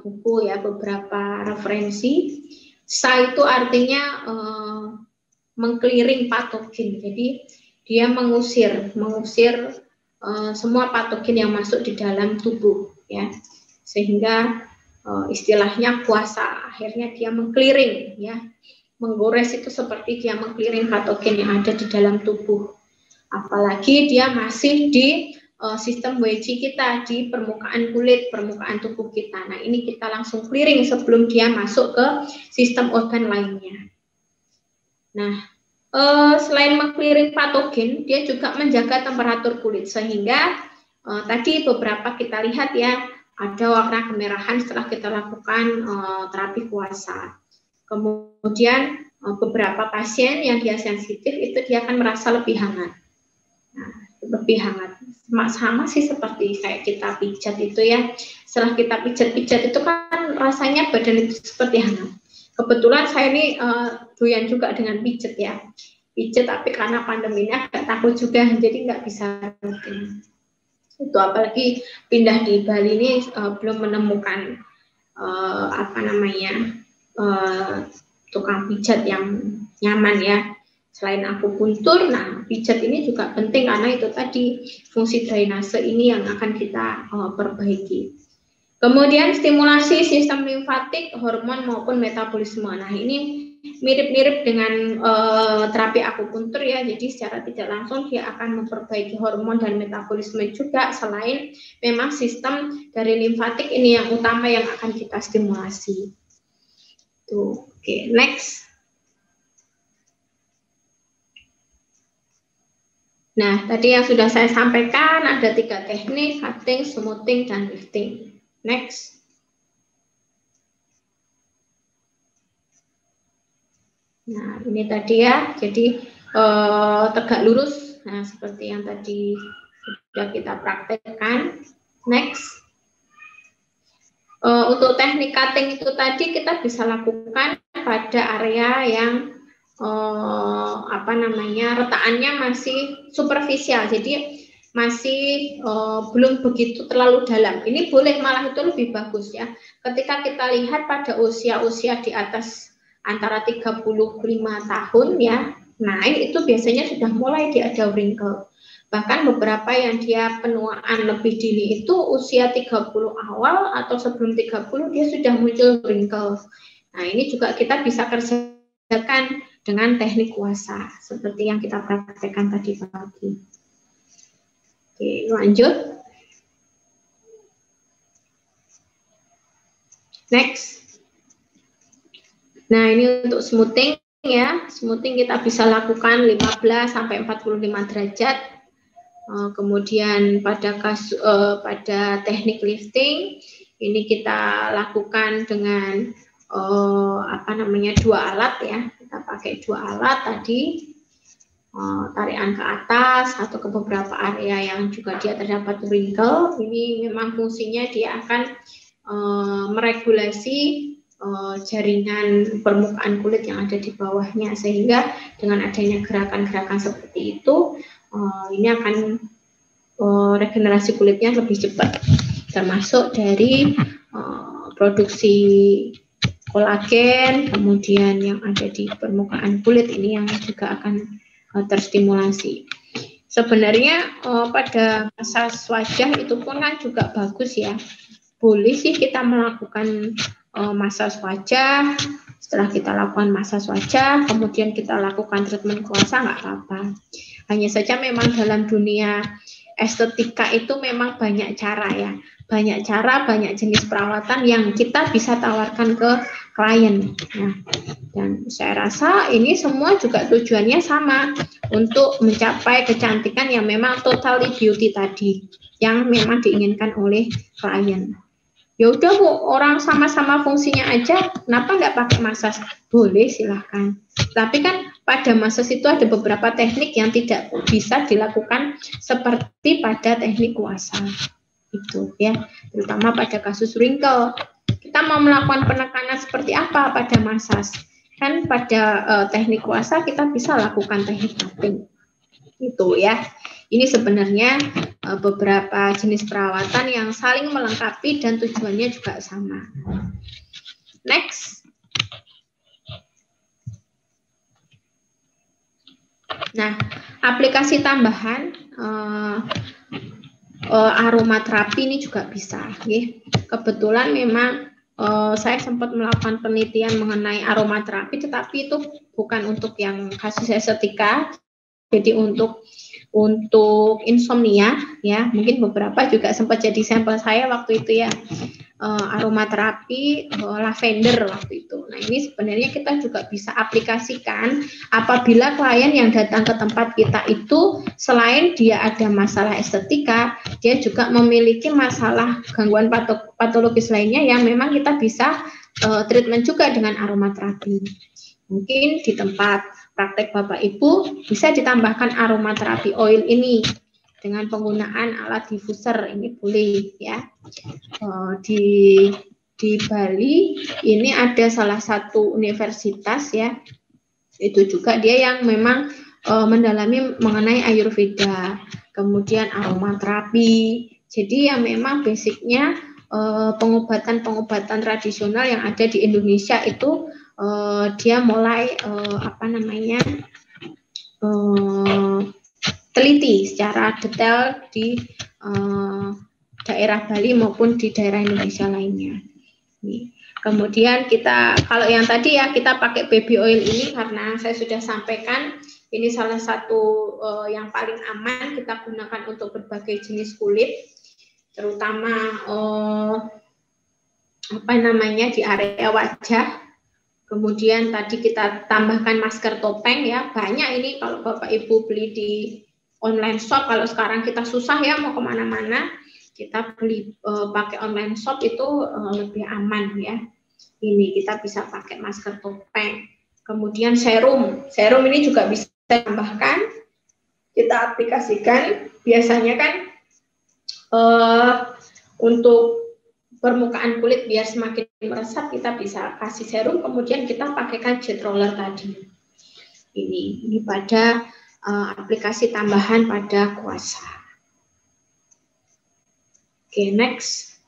buku ya beberapa referensi, sa itu artinya mengkliring patogen. Jadi dia mengusir semua patogen yang masuk di dalam tubuh ya. Sehingga istilahnya puasa, akhirnya dia mengkliring ya. Menggores itu seperti dia mengkliring patogen yang ada di dalam tubuh. Apalagi dia masih di sistem WC kita, di permukaan kulit, permukaan tubuh kita. Nah, ini kita langsung clearing sebelum dia masuk ke sistem organ lainnya. Nah, selain meng-clearing patogen, dia juga menjaga temperatur kulit. Sehingga tadi beberapa kita lihat ya, ada warna kemerahan setelah kita lakukan terapi puasa. Kemudian beberapa pasien yang dia sensitif itu dia akan merasa lebih hangat. Nah, lebih hangat. Sama sih seperti kayak kita pijat itu ya. Setelah kita pijat-pijat itu kan rasanya badan itu seperti hangat. Kebetulan saya ini doyan juga dengan pijat ya. Pijat tapi karena pandeminya agak takut juga jadi nggak bisa rutin. Itu apalagi pindah di Bali ini belum menemukan tukang pijat yang nyaman ya. Selain akupuntur, nah pijat ini juga penting karena itu tadi fungsi drainase ini yang akan kita perbaiki. Kemudian stimulasi sistem limfatik, hormon maupun metabolisme. Nah ini mirip-mirip dengan terapi akupuntur ya. Jadi secara tidak langsung dia akan memperbaiki hormon dan metabolisme juga. Selain memang sistem dari limfatik ini yang utama yang akan kita stimulasi. Tuh, oke, next. Nah, tadi yang sudah saya sampaikan ada 3 teknik, cutting, smoothing, dan lifting. Next. Nah, ini tadi ya, jadi tegak lurus, nah seperti yang tadi sudah kita praktekkan. Next. Untuk teknik cutting itu tadi kita bisa lakukan pada area yang retakannya masih superficial, jadi masih belum begitu terlalu dalam. Ini boleh malah itu lebih bagus ya. Ketika kita lihat pada usia-usia di atas antara 35 tahun ya, nah itu biasanya sudah mulai dia ada wrinkle. Bahkan beberapa yang dia penuaan lebih dini itu usia 30 awal atau sebelum 30 dia sudah muncul wrinkles. Nah, ini juga kita bisa kerjakan dengan teknik kuasa seperti yang kita praktekkan tadi pagi. Oke, lanjut. Next. Nah, ini untuk smoothing ya. Smoothing kita bisa lakukan 15 sampai 45 derajat. Kemudian pada teknik lifting ini kita lakukan dengan dua alat ya. Kita pakai dua alat tadi, tarikan ke atas atau ke beberapa area yang juga dia terdapat wrinkle. Ini memang fungsinya dia akan meregulasi jaringan permukaan kulit yang ada di bawahnya, sehingga dengan adanya gerakan-gerakan seperti itu ini akan regenerasi kulitnya lebih cepat, termasuk dari produksi kolagen, kemudian yang ada di permukaan kulit ini yang juga akan terstimulasi. Sebenarnya pada massage wajah itu pun kan juga bagus ya. Boleh sih kita melakukan massage wajah. Setelah kita lakukan massage wajah, kemudian kita lakukan treatment kuasa, nggak apa-apa. Hanya saja memang dalam dunia estetika itu memang banyak cara ya. Banyak cara, banyak jenis perawatan yang kita bisa tawarkan ke klien. Nah, dan saya rasa ini semua juga tujuannya sama, untuk mencapai kecantikan yang memang totally beauty tadi, yang memang diinginkan oleh klien. Ya udah Bu, orang sama-sama fungsinya aja, kenapa nggak pakai massage? Boleh, silahkan. Tapi kan pada massage itu ada beberapa teknik yang tidak bisa dilakukan seperti pada teknik kuasa. Itu ya, terutama pada kasus wrinkle. Kita mau melakukan penekanan seperti apa pada massage? Kan pada teknik kuasa kita bisa lakukan teknik tapping. Itu ya. Ini sebenarnya beberapa jenis perawatan yang saling melengkapi dan tujuannya juga sama. Next. Nah, aplikasi tambahan aromaterapi ini juga bisa. Ya. Kebetulan memang saya sempat melakukan penelitian mengenai aromaterapi, tetapi itu bukan untuk yang kasus estetika. Jadi untuk insomnia ya, mungkin beberapa juga sempat jadi sampel saya waktu itu ya, aromaterapi lavender waktu itu. Nah, ini sebenarnya kita juga bisa aplikasikan apabila klien yang datang ke tempat kita itu selain dia ada masalah estetika, dia juga memiliki masalah gangguan patologis lainnya yang memang kita bisa treatment juga dengan aromaterapi. Mungkin di tempat praktek Bapak Ibu bisa ditambahkan aromaterapi oil ini dengan penggunaan alat diffuser, ini boleh ya. Di Bali ini ada salah satu universitas ya, itu juga dia yang memang mendalami mengenai Ayurveda, kemudian aromaterapi. Jadi yang memang basicnya pengobatan tradisional yang ada di Indonesia itu dia mulai teliti secara detail di daerah Bali maupun di daerah Indonesia lainnya. Kemudian kita, kalau yang tadi ya kita pakai baby oil ini karena saya sudah sampaikan ini salah satu yang paling aman kita gunakan untuk berbagai jenis kulit, terutama di area wajah. Kemudian tadi kita tambahkan masker topeng ya, banyak ini kalau Bapak Ibu beli di online shop. Kalau sekarang kita susah ya mau kemana-mana, kita beli pakai online shop itu lebih aman ya. Ini kita bisa pakai masker topeng. Kemudian serum ini juga bisa tambahkan, kita aplikasikan. Biasanya kan untuk permukaan kulit biar semakin meresap, kita bisa kasih serum, kemudian kita pakaikan jet roller tadi. Ini pada aplikasi tambahan pada kuasa. Oke, next.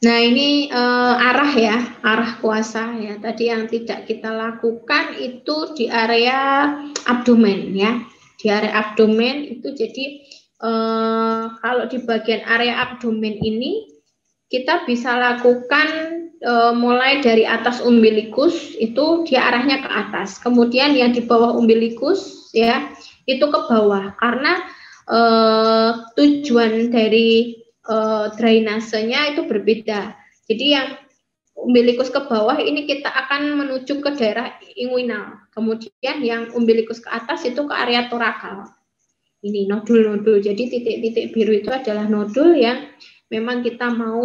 Nah, ini arah ya, arah kuasa ya. Tadi yang tidak kita lakukan itu di area abdomen ya. Di area abdomen itu jadi kalau di bagian area abdomen ini kita bisa lakukan mulai dari atas umbilikus itu dia arahnya ke atas. Kemudian yang di bawah umbilikus ya itu ke bawah karena tujuan dari drainasenya itu berbeda. Jadi yang umbilikus ke bawah ini kita akan menuju ke daerah inguinal. Kemudian yang umbilikus ke atas itu ke area torakal. Ini nodul-nodul. Jadi titik-titik biru itu adalah nodul yang memang kita mau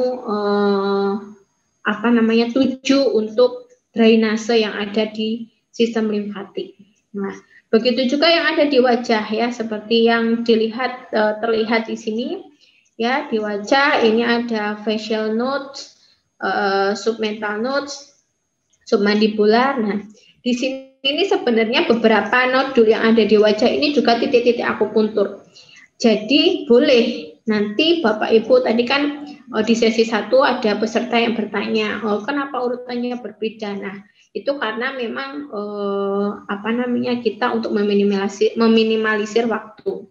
tuju untuk drainase yang ada di sistem limfatik. Nah, begitu juga yang ada di wajah ya, seperti yang terlihat di sini. Ya, di wajah ini ada facial nodes, submental nodes, submandibular. Nah, di sini sebenarnya beberapa nodul yang ada di wajah ini juga titik-titik akupuntur. Jadi boleh nanti Bapak Ibu tadi kan di sesi 1 ada peserta yang bertanya, kenapa urutannya berbeda? Nah, itu karena memang kita untuk meminimalisir waktu.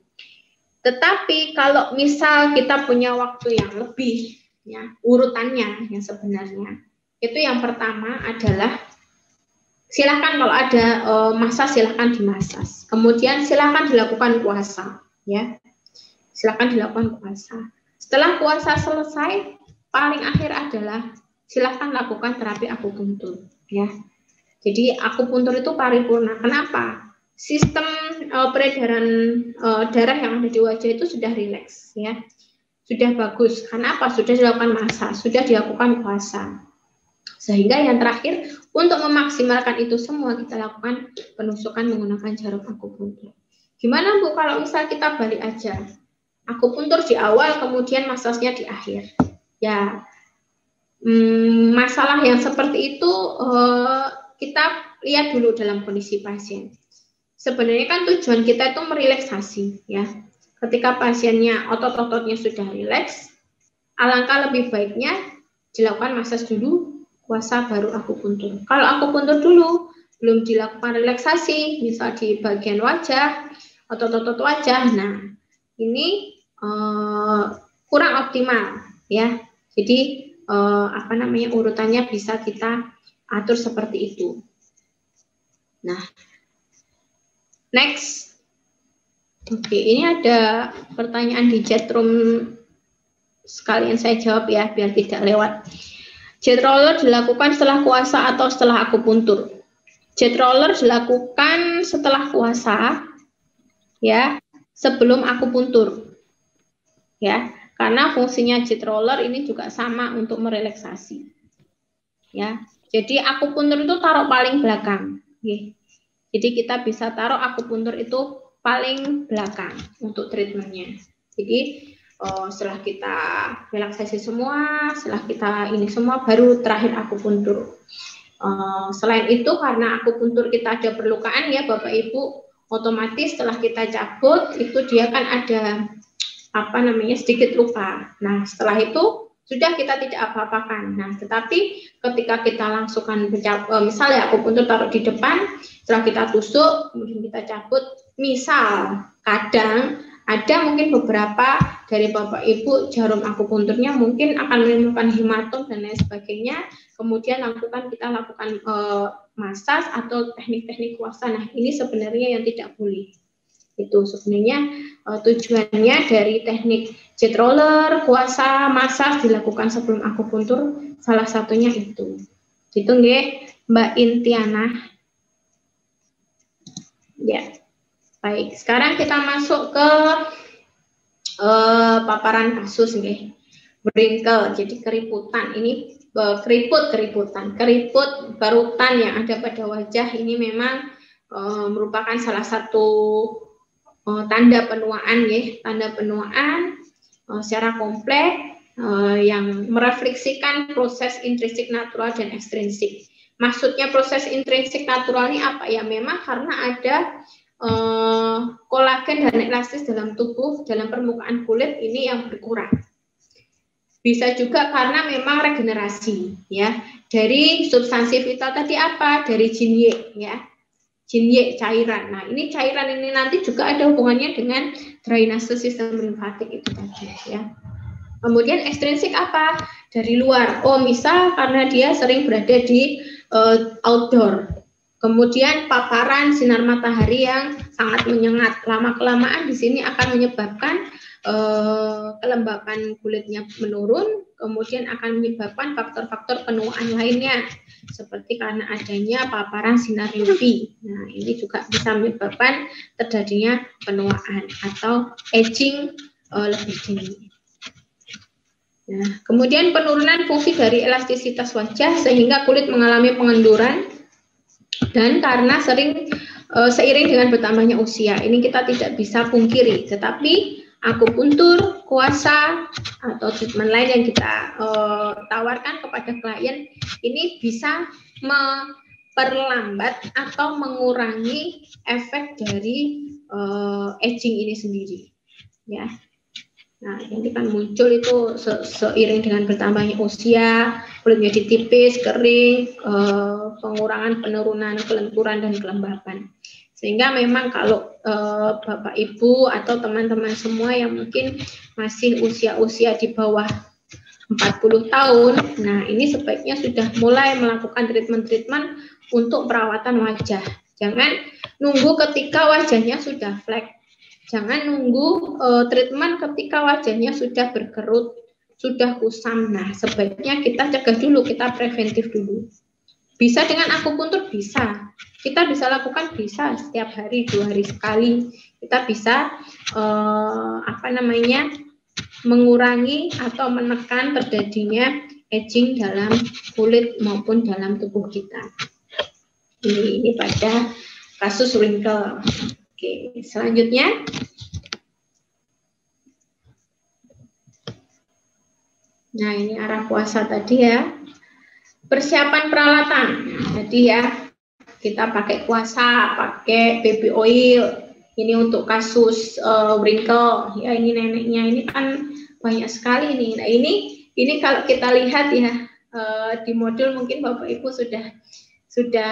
Tetapi kalau misal kita punya waktu yang lebih, ya urutannya yang sebenarnya itu yang pertama adalah silakan kalau ada massage silakan dimasas. Kemudian silakan dilakukan puasa, ya. Silakan dilakukan puasa. Setelah puasa selesai, paling akhir adalah silakan lakukan terapi akupuntur, ya. Jadi akupuntur itu paripurna. Kenapa? Sistem peredaran darah yang ada di wajah itu sudah rileks, ya, sudah bagus. Kenapa? Sudah dilakukan massage, sudah dilakukan puasa. Sehingga yang terakhir untuk memaksimalkan itu semua kita lakukan penusukan menggunakan jarum akupuntur. Gimana Bu kalau misal kita balik aja, akupuntur di awal kemudian massasnya di akhir? Ya, masalah yang seperti itu kita lihat dulu dalam kondisi pasien. Sebenarnya kan tujuan kita itu merelaksasi, ya. Ketika pasiennya otot-ototnya sudah rileks, alangkah lebih baiknya dilakukan massage dulu, puasa baru akupuntur. Kalau akupuntur dulu belum dilakukan relaksasi, misal di bagian wajah, otot-otot wajah, nah ini kurang optimal, ya. Jadi urutannya bisa kita atur seperti itu. Nah, next. Oke, ini ada pertanyaan di chat room, sekalian saya jawab ya, biar tidak lewat. Jet roller dilakukan setelah puasa atau setelah akupuntur? Jet roller dilakukan setelah puasa, ya, sebelum akupuntur, ya, karena fungsinya jet roller ini juga sama untuk merelaksasi, ya. Jadi akupuntur itu taruh paling belakang, ya. Jadi kita bisa taruh akupuntur itu paling belakang untuk treatmentnya. Jadi setelah kita relaksasi semua, setelah kita ini semua, baru terakhir akupuntur. Selain itu karena akupuntur kita ada perlukaan ya Bapak Ibu, otomatis setelah kita cabut itu dia kan ada sedikit luka. Nah setelah itu sudah kita tidak apa-apakan. Nah tetapi ketika kita langsungkan misalnya akupuntur taruh di depan, setelah kita tusuk kemudian kita cabut, misal kadang ada mungkin beberapa dari Bapak Ibu jarum akupunturnya mungkin akan menimbulkan hematom dan lain sebagainya, kemudian kita lakukan massage atau teknik-teknik kuasa. Nah ini sebenarnya yang tidak boleh. Itu sebenarnya tujuannya dari teknik jet roller, kuasa, massage dilakukan sebelum akupuntur, salah satunya itu. Gitu nggih, Mbak Intiana. Ya. Baik, sekarang kita masuk ke paparan kasus nggih. Wrinkle, jadi keriputan. Ini keriputan, barutan yang ada pada wajah ini memang merupakan salah satu tanda penuaan ya, tanda penuaan secara kompleks yang merefleksikan proses intrinsik natural dan ekstrinsik. Maksudnya proses intrinsik natural ini apa ya? Memang karena ada kolagen dan elastis dalam tubuh, dalam permukaan kulit ini yang berkurang. Bisa juga karena memang regenerasi, ya. Dari substansi vital tadi apa? Dari jinye, ya. Jinye cairan. Nah, ini cairan ini nanti juga ada hubungannya dengan drainase sistem limfatik itu tadi, ya. Kemudian ekstrinsik apa? Dari luar. Oh, misal karena dia sering berada di outdoor. Kemudian paparan sinar matahari yang sangat menyengat. Lama-kelamaan di sini akan menyebabkan kelembapan kulitnya menurun, kemudian akan menyebabkan faktor-faktor penuaan lainnya, seperti karena adanya paparan sinar UV. Nah, ini juga bisa menyebabkan terjadinya penuaan atau aging lebih dini. Nah, kemudian penurunan fungsi dari elastisitas wajah sehingga kulit mengalami pengenduran, dan karena seiring dengan bertambahnya usia, ini kita tidak bisa pungkiri, tetapi akupuntur, kuasa, atau treatment lain yang kita tawarkan kepada klien ini bisa memperlambat atau mengurangi efek dari aging ini sendiri, ya. Nah, nanti kan muncul itu seiring dengan bertambahnya usia, kulit menjadi tipis, kering, pengurangan penurunan kelenturan dan kelembapan. Sehingga memang kalau Bapak Ibu atau teman-teman semua yang mungkin masih usia-usia di bawah 40 tahun, nah ini sebaiknya sudah mulai melakukan treatment-treatment untuk perawatan wajah. Jangan nunggu ketika wajahnya sudah flek. Jangan nunggu treatment ketika wajahnya sudah berkerut, sudah kusam. Nah, sebaiknya kita cegah dulu, kita preventif dulu. Bisa dengan akupuntur, bisa. Kita bisa lakukan, bisa setiap hari, 2 hari sekali. Kita bisa mengurangi atau menekan terjadinya aging dalam kulit maupun dalam tubuh kita. Ini pada kasus wrinkle. Oke, selanjutnya. Nah, ini arah puasa tadi ya. Persiapan peralatan. Jadi ya, kita pakai kuasa, pakai baby oil. Ini untuk kasus wrinkle. Ya, ini neneknya ini kan banyak sekali nih. Nah, ini kalau kita lihat ya di modul mungkin Bapak Ibu sudah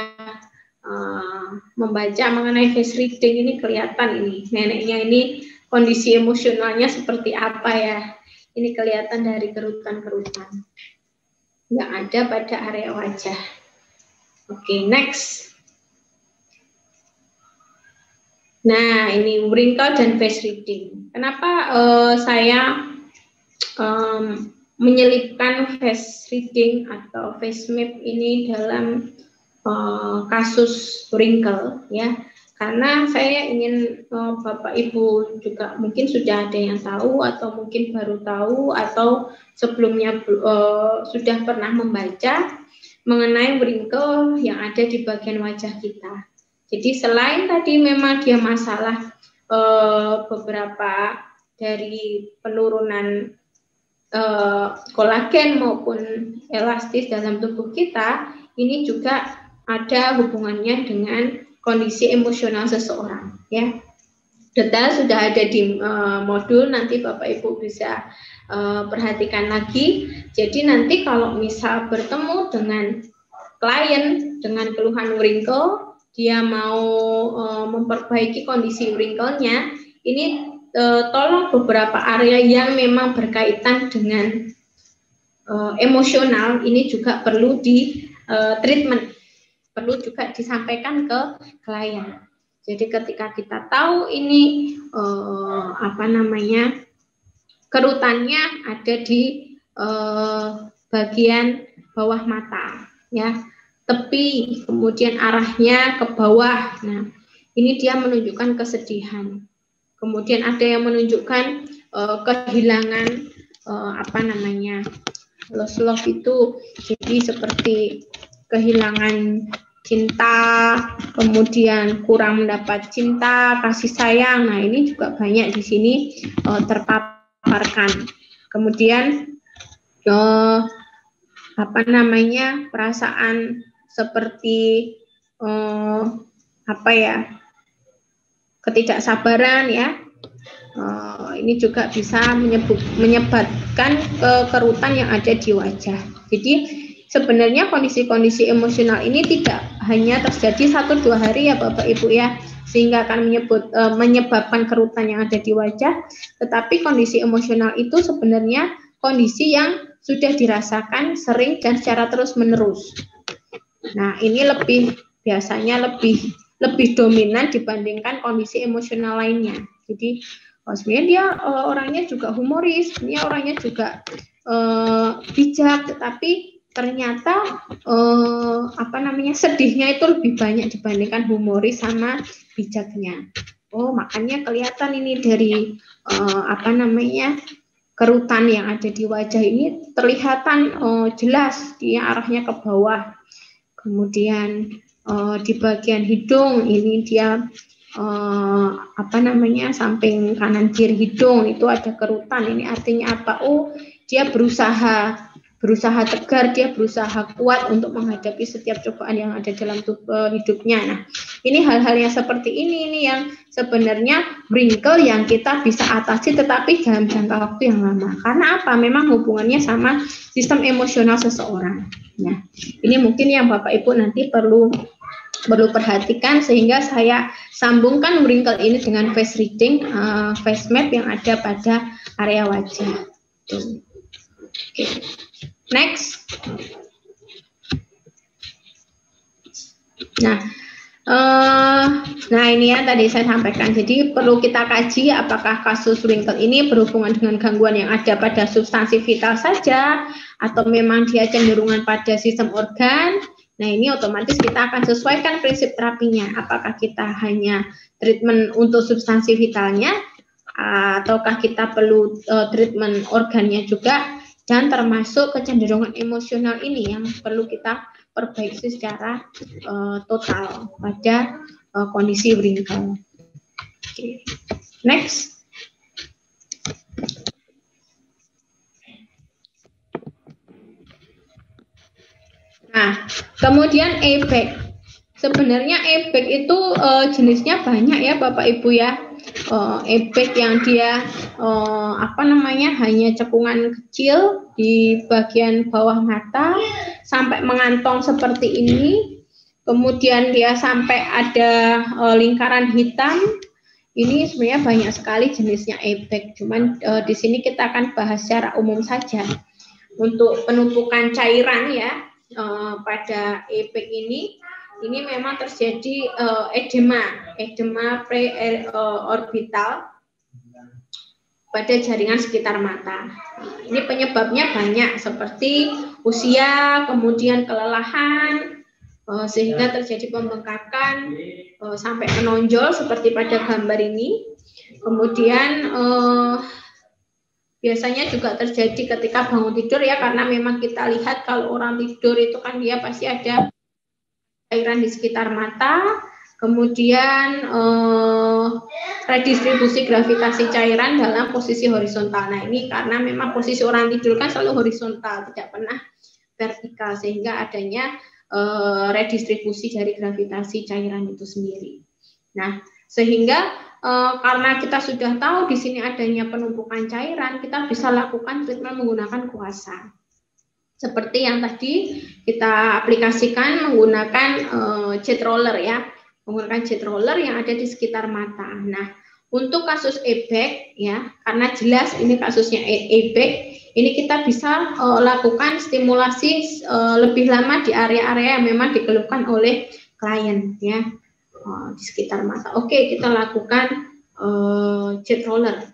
membaca mengenai face reading, ini kelihatan ini neneknya ini kondisi emosionalnya seperti apa ya. Ini kelihatan dari kerutan-kerutan yang ada pada area wajah. Oke, next. Nah, ini wrinkle dan face reading. Kenapa saya menyelipkan face reading atau face map ini dalam kasus wrinkle, ya? Karena saya ingin Bapak Ibu juga mungkin sudah ada yang tahu atau mungkin baru tahu atau sebelumnya sudah pernah membaca mengenai wrinkle yang ada di bagian wajah kita. Jadi selain tadi memang dia masalah beberapa dari penurunan kolagen maupun elastis dalam tubuh kita, ini juga ada hubungannya dengan kondisi emosional seseorang, ya. Detail sudah ada di modul, nanti Bapak Ibu bisa perhatikan lagi. Jadi nanti kalau misal bertemu dengan klien dengan keluhan wrinkle, dia mau memperbaiki kondisi wrinkle-nya, ini tolong beberapa area yang memang berkaitan dengan emosional ini juga perlu di treatment, perlu juga disampaikan ke klien. Jadi ketika kita tahu ini kerutannya ada di bagian bawah mata, ya, tepi, kemudian arahnya ke bawah. Nah, ini dia menunjukkan kesedihan. Kemudian ada yang menunjukkan kehilangan love itu, jadi seperti kehilangan cinta, kemudian kurang mendapat cinta, kasih sayang. Nah, ini juga banyak di sini terpaparkan. Kemudian perasaan seperti ketidaksabaran, ya. Ini juga bisa menyebabkan kerutan yang ada di wajah. Jadi sebenarnya kondisi-kondisi emosional ini tidak hanya terjadi 1-2 hari ya Bapak Ibu ya, sehingga akan menyebabkan kerutan yang ada di wajah, tetapi kondisi emosional itu sebenarnya kondisi yang sudah dirasakan sering dan secara terus-menerus. Nah, ini biasanya lebih dominan dibandingkan kondisi emosional lainnya. Jadi sebenarnya dia orangnya juga humoris, dia orangnya juga bijak, tetapi ternyata sedihnya itu lebih banyak dibandingkan humoris sama bijaknya. Makanya kelihatan ini dari kerutan yang ada di wajah ini terlihatan jelas dia arahnya ke bawah. Kemudian di bagian hidung ini dia samping kanan kiri hidung itu ada kerutan. Ini artinya apa? Dia berusaha tegar, dia berusaha kuat untuk menghadapi setiap cobaan yang ada dalam hidupnya. Nah, ini hal-hal yang seperti ini yang sebenarnya wrinkle yang kita bisa atasi tetapi dalam jangka waktu yang lama. Karena apa? Memang hubungannya sama sistem emosional seseorang. Nah, ini mungkin yang Bapak Ibu nanti perlu perhatikan, sehingga saya sambungkan wrinkle ini dengan face reading, face map yang ada pada area wajah. Okay. Next. Nah ini ya tadi saya sampaikan. Jadi perlu kita kaji apakah kasus wrinkle ini berhubungan dengan gangguan yang ada pada substansi vital saja, atau memang dia cenderungan pada sistem organ. Nah ini otomatis kita akan sesuaikan prinsip terapinya. Apakah kita hanya treatment untuk substansi vitalnya, ataukah kita perlu treatment organnya juga, dan termasuk kecenderungan emosional ini yang perlu kita perbaiki secara total pada kondisi wrinkle. Okay. Next. Nah, kemudian ebek. Sebenarnya ebek itu jenisnya banyak ya Bapak Ibu ya. Ebek yang dia hanya cekungan kecil di bagian bawah mata sampai mengantong seperti ini, kemudian dia sampai ada lingkaran hitam. Ini sebenarnya banyak sekali jenisnya ebek, cuman di sini kita akan bahas secara umum saja. Untuk penumpukan cairan ya pada ebek ini memang terjadi edema preorbital pada jaringan sekitar mata. Ini penyebabnya banyak seperti usia, kemudian kelelahan, sehingga terjadi pembengkakan sampai menonjol seperti pada gambar ini. Kemudian biasanya juga terjadi ketika bangun tidur ya, karena memang kita lihat kalau orang tidur itu kan dia pasti ada cairan di sekitar mata, kemudian redistribusi gravitasi cairan dalam posisi horizontal. Nah ini karena memang posisi orang tidur kan selalu horizontal, tidak pernah vertikal, sehingga adanya redistribusi dari gravitasi cairan itu sendiri. Nah sehingga karena kita sudah tahu di sini adanya penumpukan cairan, kita bisa lakukan treatment menggunakan kuasa. Seperti yang tadi kita aplikasikan menggunakan jet roller ya, menggunakan jet roller yang ada di sekitar mata. Nah, untuk kasus ebek ya, karena jelas ini kasusnya ebek, ini kita bisa lakukan stimulasi lebih lama di area-area yang memang dikeluhkan oleh klien ya, di sekitar mata. Oke, kita lakukan jet roller.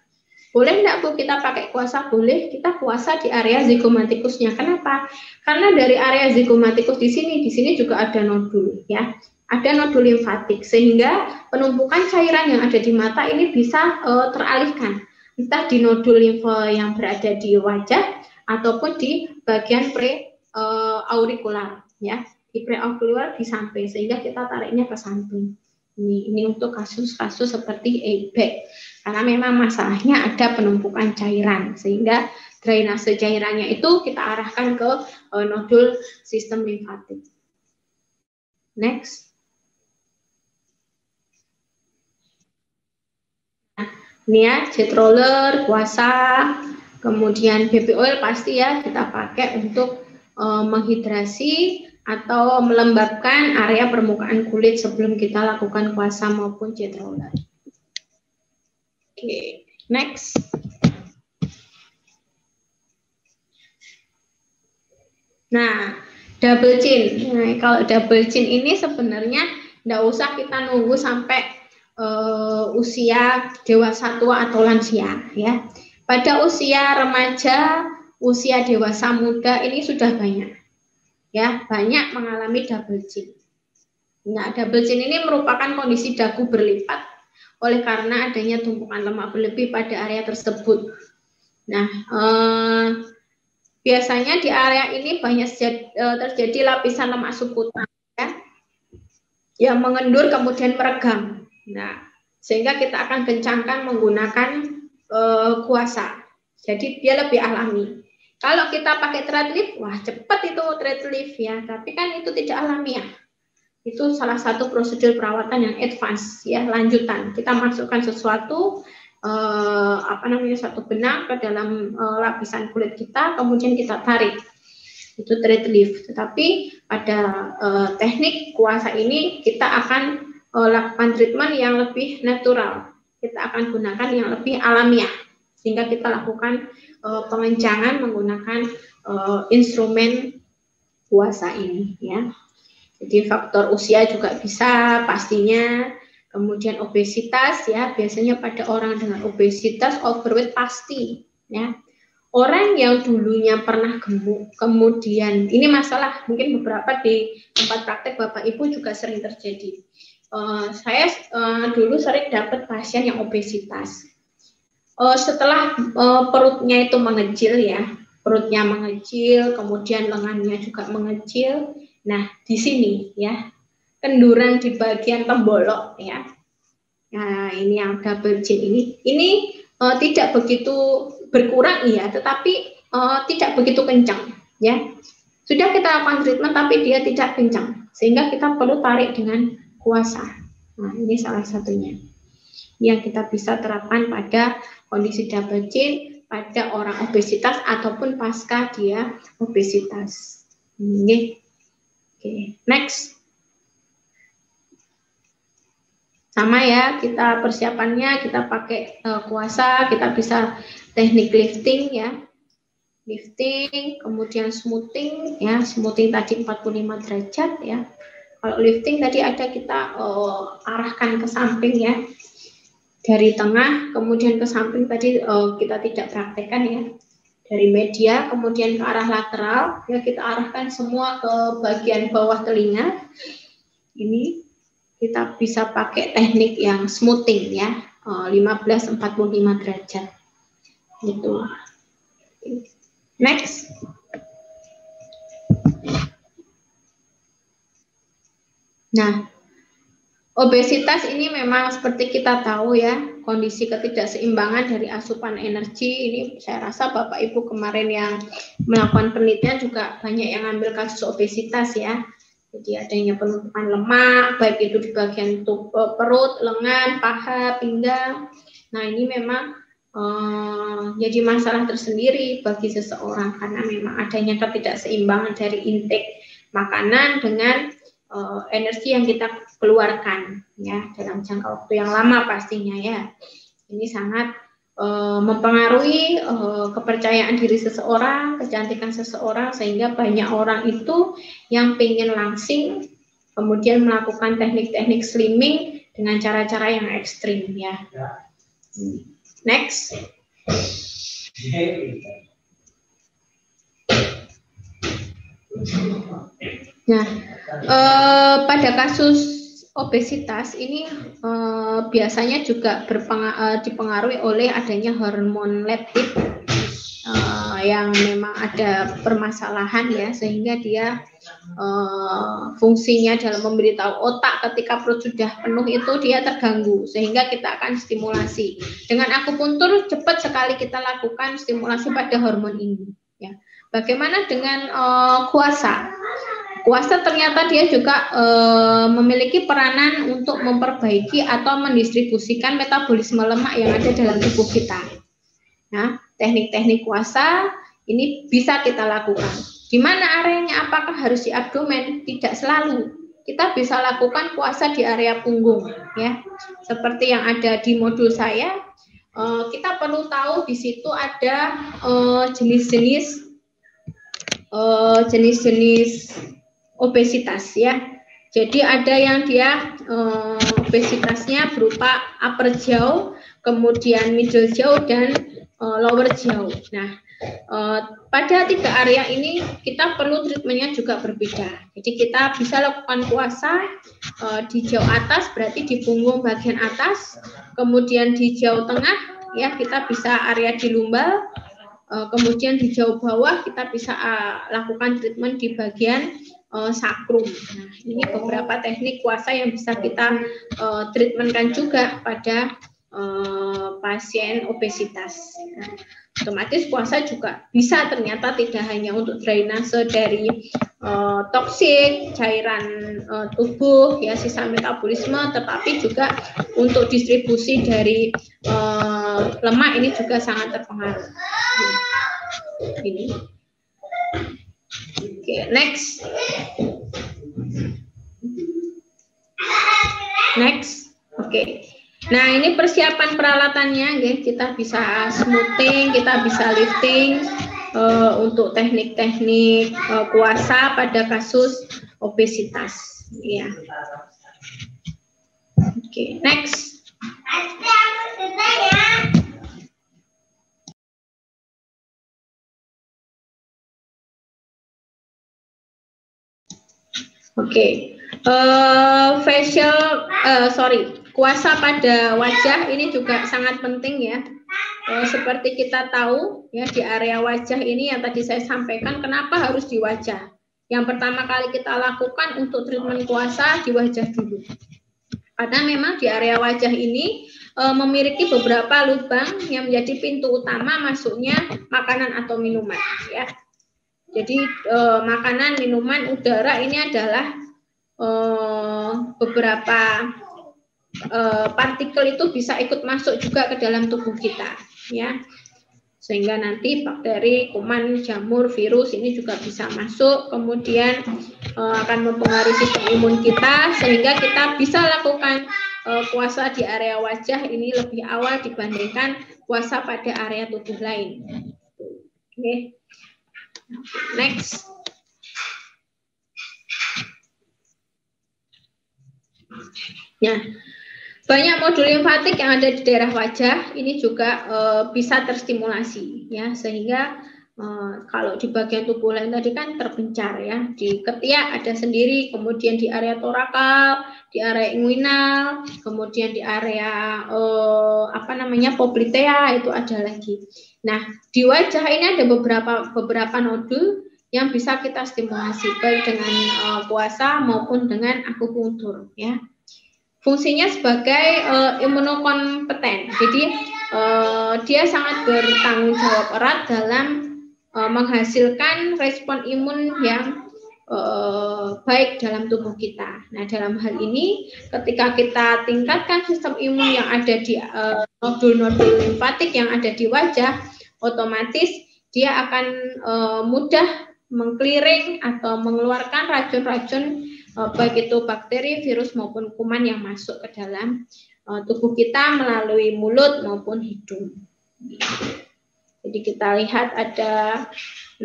Boleh enggak Bu kita pakai kuasa? Boleh, kita kuasa di area zigomatikusnya. Kenapa? Karena dari area zigomatikus di sini juga ada nodul ya. Ada nodul limfatik, sehingga penumpukan cairan yang ada di mata ini bisa teralihkan. Entah di nodul limfa yang berada di wajah ataupun di bagian preaurikular ya. Di preaurikular di samping, sehingga kita tariknya ke samping. Ini untuk kasus-kasus seperti ebek. Karena memang masalahnya ada penumpukan cairan, sehingga drainase cairannya itu kita arahkan ke nodul sistem limfatik. Next. Nah, Ini ya, jet roller, kuasa, kemudian baby oil pasti ya kita pakai untuk menghidrasi atau melembabkan area permukaan kulit sebelum kita lakukan kuasa maupun jet roller. Oke, next. Nah, double chin. Nah, kalau double chin ini sebenarnya nggak usah kita nunggu sampai usia dewasa tua atau lansia ya. Pada usia remaja, usia dewasa muda ini sudah banyak ya, banyak mengalami double chin. Nah, double chin ini merupakan kondisi dagu berlipat oleh karena adanya tumpukan lemak berlebih pada area tersebut. Nah, biasanya di area ini banyak terjadi lapisan lemak subkutan ya, yang mengendur kemudian meregang. Nah, sehingga kita akan kencangkan menggunakan kuasa. Jadi dia lebih alami. Kalau kita pakai thread lift, wah cepat itu thread lift ya, tapi kan itu tidak alamiah. Itu salah satu prosedur perawatan yang advance ya, lanjutan. Kita masukkan sesuatu satu benang ke dalam lapisan kulit kita, kemudian kita tarik. Itu thread lift. Tetapi pada teknik kuasa ini kita akan lakukan treatment yang lebih natural. Kita akan gunakan yang lebih alamiah, sehingga kita lakukan pengencangan menggunakan instrumen kuasa ini ya. Jadi faktor usia juga bisa pastinya, kemudian obesitas ya, biasanya pada orang dengan obesitas, overweight pasti ya. Orang yang dulunya pernah gemuk, kemudian ini masalah mungkin beberapa di tempat praktek Bapak Ibu juga sering terjadi. Saya dulu sering dapat pasien yang obesitas. Setelah perutnya itu mengecil ya, perutnya mengecil, kemudian lengannya juga mengecil. Nah, di sini ya, kenduran di bagian tembolok ya. Nah, ini yang double chin ini tidak begitu berkurang ya, tetapi tidak begitu kencang ya. Sudah kita lakukan treatment tapi dia tidak kencang, sehingga kita perlu tarik dengan kuasa. Nah, ini salah satunya yang kita bisa terapkan pada kondisi double chin pada orang obesitas ataupun pasca dia obesitas. Oke, next. Sama ya, kita persiapannya kita pakai kuasa, kita bisa teknik lifting ya. Lifting, kemudian smoothing ya, smoothing tadi 45 derajat ya. Kalau lifting tadi ada kita arahkan ke samping ya. Dari tengah kemudian ke samping tadi kita tidak praktekkan ya. Dari media kemudian ke arah lateral ya, kita arahkan semua ke bagian bawah telinga. Ini kita bisa pakai teknik yang smoothing ya, 15-45 derajat gitu. Next. Nah, obesitas ini memang seperti kita tahu ya, kondisi ketidakseimbangan dari asupan energi. Ini saya rasa Bapak Ibu kemarin yang melakukan penelitian juga banyak yang ambil kasus obesitas ya. Jadi adanya penumpukan lemak, baik itu di bagian perut, lengan, paha, pinggang. Nah, ini memang jadi masalah tersendiri bagi seseorang karena memang adanya ketidakseimbangan dari intake makanan dengan energi yang kita keluarkan ya dalam jangka waktu yang lama pastinya ya. Ini sangat mempengaruhi kepercayaan diri seseorang, kecantikan seseorang, sehingga banyak orang itu yang pengen langsing kemudian melakukan teknik-teknik slimming dengan cara-cara yang ekstrim ya. Next. Nah, pada kasus obesitas ini biasanya juga dipengaruhi oleh adanya hormon leptin yang memang ada permasalahan ya, sehingga dia fungsinya dalam memberitahu otak ketika perut sudah penuh itu dia terganggu, sehingga kita akan stimulasi. Dengan akupuntur cepat sekali kita lakukan stimulasi pada hormon ini ya. Bagaimana dengan kuasa? kuasa ternyata dia juga memiliki peranan untuk memperbaiki atau mendistribusikan metabolisme lemak yang ada dalam tubuh kita. Nah, teknik-teknik kuasa ini bisa kita lakukan. Di mana areanya? Apakah harus di abdomen? Tidak selalu. Kita bisa lakukan kuasa di area punggung, ya. Seperti yang ada di modul saya, kita perlu tahu di situ ada jenis-jenis obesitas, ya. Jadi ada yang dia obesitasnya berupa upper jaw, kemudian middle jaw dan lower jaw. Nah, pada 3 area ini kita perlu treatmentnya juga berbeda. Jadi kita bisa lakukan kuasa di jaw atas, berarti di punggung bagian atas, kemudian di jaw tengah, ya kita bisa area di lumbal, kemudian di jaw bawah kita bisa lakukan treatment di bagian sakrum. Nah, ini beberapa teknik kuasa yang bisa kita treatmentkan juga pada pasien obesitas. Nah, otomatis kuasa juga bisa ternyata tidak hanya untuk drainase dari toksik, cairan tubuh, ya sisa metabolisme, tetapi juga untuk distribusi dari lemak ini juga sangat terpengaruh. Ini. Oke, next. Oke. Nah, ini persiapan peralatannya, ya. Kita bisa smoothing, kita bisa lifting untuk teknik-teknik kuasa pada kasus obesitas, ya. Oke, next. Oke, kuasa pada wajah ini juga sangat penting, ya. Seperti kita tahu, ya, di area wajah ini yang tadi saya sampaikan, kenapa harus di wajah? Yang pertama kali kita lakukan untuk treatment kuasa di wajah dulu. Karena memang di area wajah ini memiliki beberapa lubang yang menjadi pintu utama masuknya makanan atau minuman, ya. Jadi makanan, minuman, udara ini adalah beberapa partikel itu bisa ikut masuk juga ke dalam tubuh kita, ya. Sehingga nanti bakteri, kuman, jamur, virus ini juga bisa masuk, kemudian akan mempengaruhi sistem imun kita, sehingga kita bisa lakukan puasa di area wajah ini lebih awal dibandingkan puasa pada area tubuh lain. Oke. Next. Ya, banyak modul limfatik yang ada di daerah wajah ini juga bisa terstimulasi, ya, sehingga kalau di bagian tubuh lain tadi kan terpencar, ya, di ketiak ada sendiri, kemudian di area torakal, di area inguinal, kemudian di area poplitea itu ada lagi. Nah, di wajah ini ada beberapa nodul yang bisa kita stimulasi baik dengan puasa maupun dengan akupunktur, ya. Fungsinya sebagai imunokompeten. Jadi dia sangat bertanggung jawab erat dalam menghasilkan respon imun yang baik dalam tubuh kita. Nah, dalam hal ini ketika kita tingkatkan sistem imun yang ada di nodul-nodul limfatik yang ada di wajah, otomatis dia akan mudah mengkliring atau mengeluarkan racun-racun baik itu bakteri, virus maupun kuman yang masuk ke dalam tubuh kita melalui mulut maupun hidung. Jadi kita lihat ada,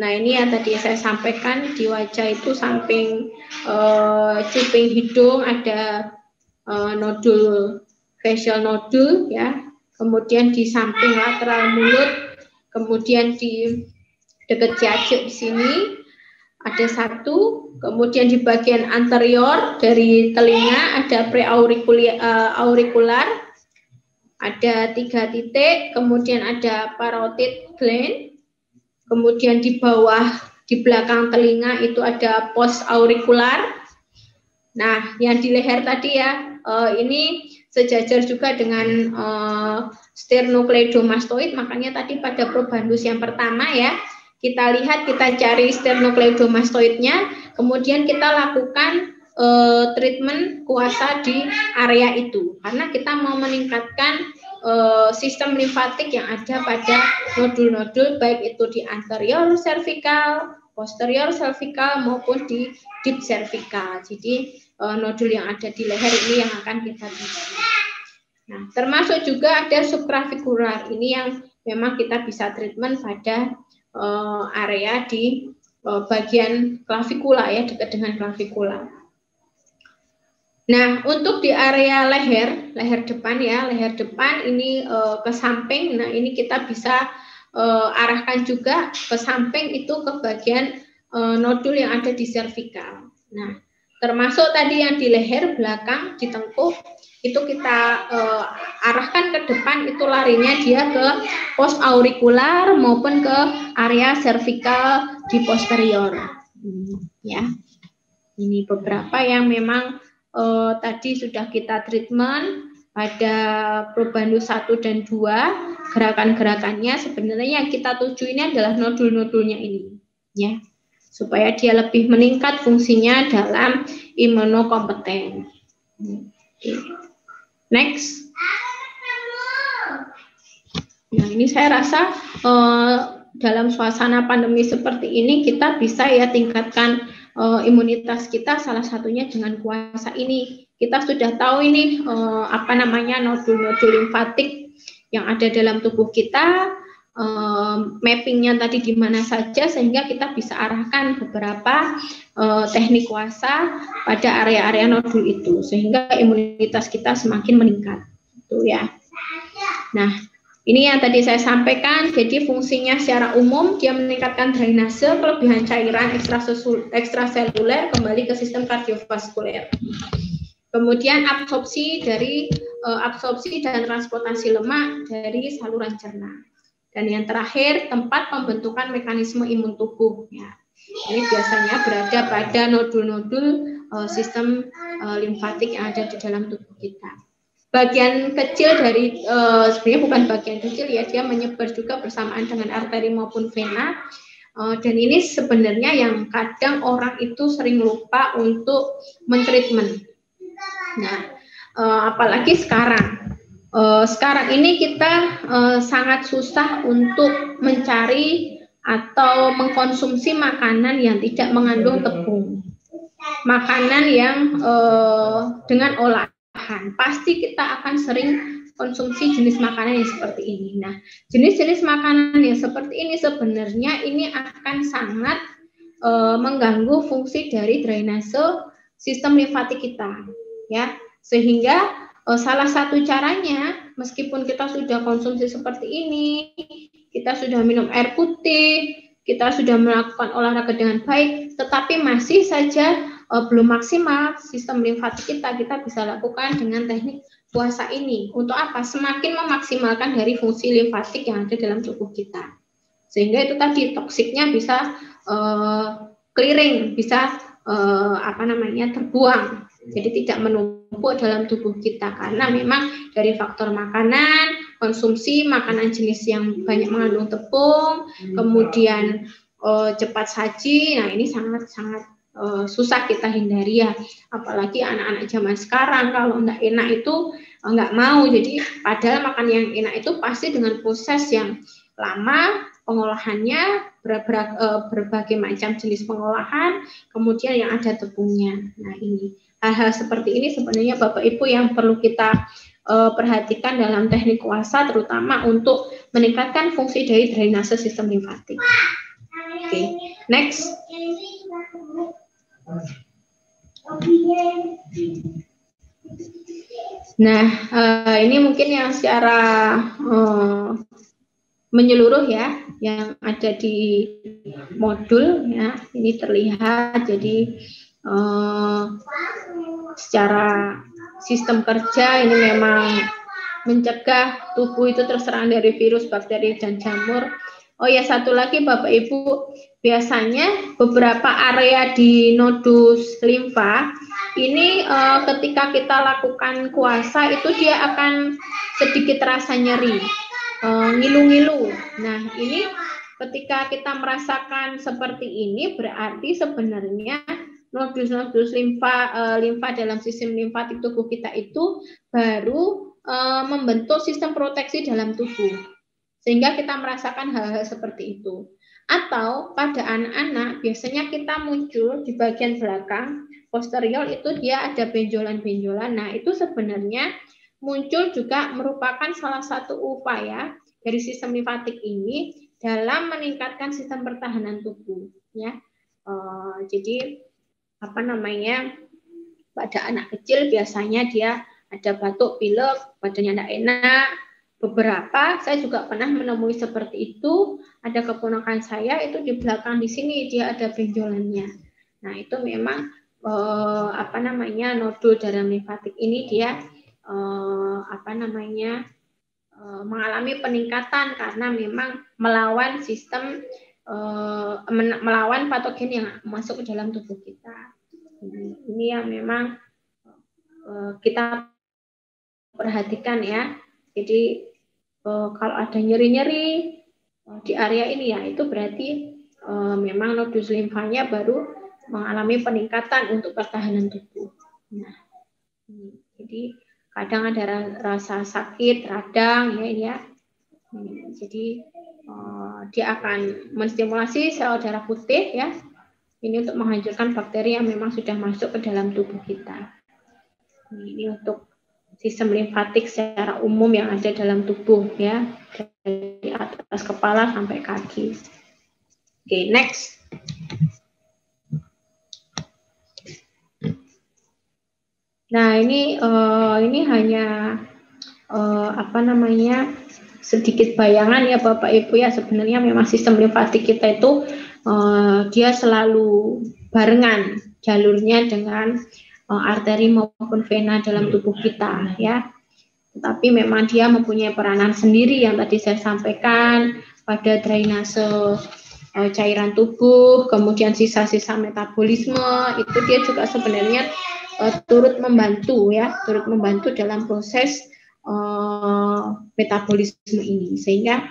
nah ini yang tadi saya sampaikan di wajah itu samping cuping hidung ada nodul facial nodul, ya. Kemudian di samping lateral mulut, kemudian di dekat jajak di sini ada satu, kemudian di bagian anterior dari telinga ada preaurikular, ada 3 titik, kemudian ada parotid gland, kemudian di bawah di belakang telinga itu ada postaurikular. Nah, yang di leher tadi, ya, ini sejajar juga dengan sternocleidomastoid, makanya tadi pada probandus yang pertama, ya, kita lihat, kita cari sternocleidomastoidnya. kemudian kita lakukan treatment kuasa di area itu, karena kita mau meningkatkan sistem limfatik yang ada pada nodul-nodul, baik itu di anterior cervical, posterior cervical maupun di deep cervical. Jadi nodul yang ada di leher ini yang akan kita treatment. Nah, termasuk juga ada subclavicular, ini yang memang kita bisa treatment pada area di bagian klavikula ya, dekat dengan klavikula. Nah, untuk di area leher depan ya, leher depan ini ke samping. Nah, ini kita bisa arahkan juga ke samping itu ke bagian nodul yang ada di cervical. Nah, termasuk tadi yang di leher belakang, di tengkuk, itu kita arahkan ke depan, itu larinya dia ke post aurikular maupun ke area cervical di posterior. Ya, ini beberapa yang memang tadi sudah kita treatment pada probandus 1 dan 2. Gerakan-gerakannya sebenarnya yang kita tuju ini adalah nodul-nodulnya ini, ya, supaya dia lebih meningkat fungsinya dalam imunokompeten. Next. Nah, ini saya rasa dalam suasana pandemi seperti ini kita bisa ya tingkatkan imunitas kita, salah satunya dengan kuasa ini. Kita sudah tahu ini nodul-nodul limfatik yang ada dalam tubuh kita, mappingnya tadi di mana saja, sehingga kita bisa arahkan beberapa teknik kuasa pada area-area nodul itu, sehingga imunitas kita semakin meningkat. Itu ya. Nah, ini yang tadi saya sampaikan, jadi fungsinya secara umum dia meningkatkan drainase, kelebihan cairan ekstraseluler kembali ke sistem kardiovaskuler. Kemudian absorpsi dan transportasi lemak dari saluran cerna. Dan yang terakhir, tempat pembentukan mekanisme imun tubuh. Ya. Ini biasanya berada pada nodul-nodul sistem limfatik yang ada di dalam tubuh kita. Bagian kecil dari sebenarnya bukan bagian kecil ya, dia menyebar juga bersamaan dengan arteri maupun vena, dan ini sebenarnya yang kadang orang itu sering lupa untuk mentreatment. Nah, apalagi sekarang ini kita sangat susah untuk mencari atau mengkonsumsi makanan yang tidak mengandung tepung, makanan yang dengan olahan. Pasti kita akan sering konsumsi jenis makanan yang seperti ini. Nah, jenis-jenis makanan yang seperti ini sebenarnya ini akan sangat mengganggu fungsi dari drainase sistem limfatik kita, ya. Sehingga salah satu caranya, meskipun kita sudah konsumsi seperti ini, kita sudah minum air putih, kita sudah melakukan olahraga dengan baik, tetapi masih saja belum maksimal sistem limfatik kita bisa lakukan dengan teknik puasa ini. Untuk apa? Semakin memaksimalkan dari fungsi limfatik yang ada dalam tubuh kita. Sehingga itu tadi toksiknya bisa clearing, bisa terbuang. Jadi tidak menumpuk dalam tubuh kita, karena memang dari faktor makanan, konsumsi makanan jenis yang banyak mengandung tepung, kemudian cepat saji. Nah, ini sangat-sangat susah kita hindari ya, apalagi anak-anak zaman sekarang kalau enggak enak itu enggak mau. Jadi padahal makan yang enak itu pasti dengan proses yang lama, pengolahannya berbagai macam jenis pengolahan, kemudian yang ada tepungnya. Nah, ini hal-hal seperti ini sebenarnya Bapak Ibu yang perlu kita perhatikan dalam teknik kuasa, terutama untuk meningkatkan fungsi dari drainase sistem limfatik. Oke, next. Nah, ini mungkin yang secara menyeluruh ya, yang ada di modul ya, ini terlihat. Jadi secara sistem kerja ini memang mencegah tubuh itu terserang dari virus, bakteri, dan jamur. Oh ya, satu lagi Bapak Ibu, biasanya beberapa area di nodus limfa ini ketika kita lakukan kuasa itu dia akan sedikit terasa nyeri, ngilu-ngilu. Nah, ini ketika kita merasakan seperti ini berarti sebenarnya nodus-nodus limfa dalam sistem limfatik tubuh kita itu baru membentuk sistem proteksi dalam tubuh, sehingga kita merasakan hal-hal seperti itu. Atau pada anak-anak biasanya kita muncul di bagian belakang posterior itu dia ada benjolan-benjolan. Nah, itu sebenarnya muncul juga merupakan salah satu upaya dari sistem limfatik ini dalam meningkatkan sistem pertahanan tubuh, ya. Jadi apa namanya, pada anak kecil biasanya dia ada batuk, pilek, badannya tidak enak. Beberapa saya juga pernah menemui seperti itu. Ada keponakan saya itu di belakang di sini dia ada benjolannya. Nah, itu memang apa namanya, nodul dalam limfatik ini dia apa namanya, mengalami peningkatan karena memang melawan sistem melawan patogen yang masuk ke dalam tubuh kita. Ini yang memang kita perhatikan, ya. Jadi kalau ada nyeri-nyeri di area ini, ya itu berarti memang nodus limfanya baru mengalami peningkatan untuk pertahanan tubuh. Nah, jadi kadang ada rasa sakit, radang, ya. Jadi dia akan menstimulasi sel darah putih, ya. Ini untuk menghancurkan bakteri yang memang sudah masuk ke dalam tubuh kita. Ini untuk sistem limfatik secara umum yang ada dalam tubuh, ya, dari atas kepala sampai kaki. Oke, next. Nah, ini hanya apa namanya, sedikit bayangan, ya Bapak Ibu, ya. Sebenarnya memang sistem limfatik kita itu dia selalu barengan jalurnya dengan arteri maupun vena dalam tubuh kita, ya. Tetapi memang dia mempunyai peranan sendiri yang tadi saya sampaikan pada drainase cairan tubuh, kemudian sisa-sisa metabolisme, itu dia juga sebenarnya turut membantu, ya, turut membantu dalam proses metabolisme ini. Sehingga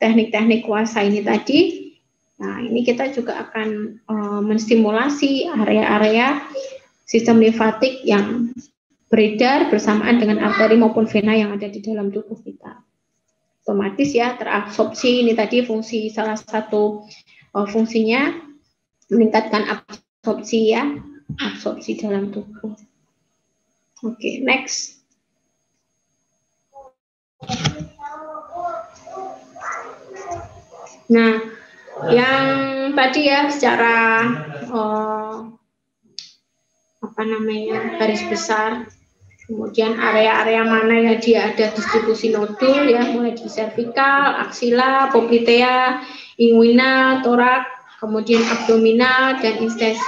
teknik-teknik kuasa ini tadi, nah ini kita juga akan menstimulasi area-area sistem limfatik yang beredar bersamaan dengan arteri maupun vena yang ada di dalam tubuh kita. Otomatis, ya, terabsorpsi. Ini tadi fungsi, salah satu fungsinya meningkatkan absorpsi, ya, absorpsi dalam tubuh. Oke, next. Nah, yang tadi, ya, secara apa namanya, garis besar, kemudian area-area mana yang dia ada distribusi nodul, ya, mulai di servikal, aksila, poplitea, inguinal, torak, kemudian abdominal dan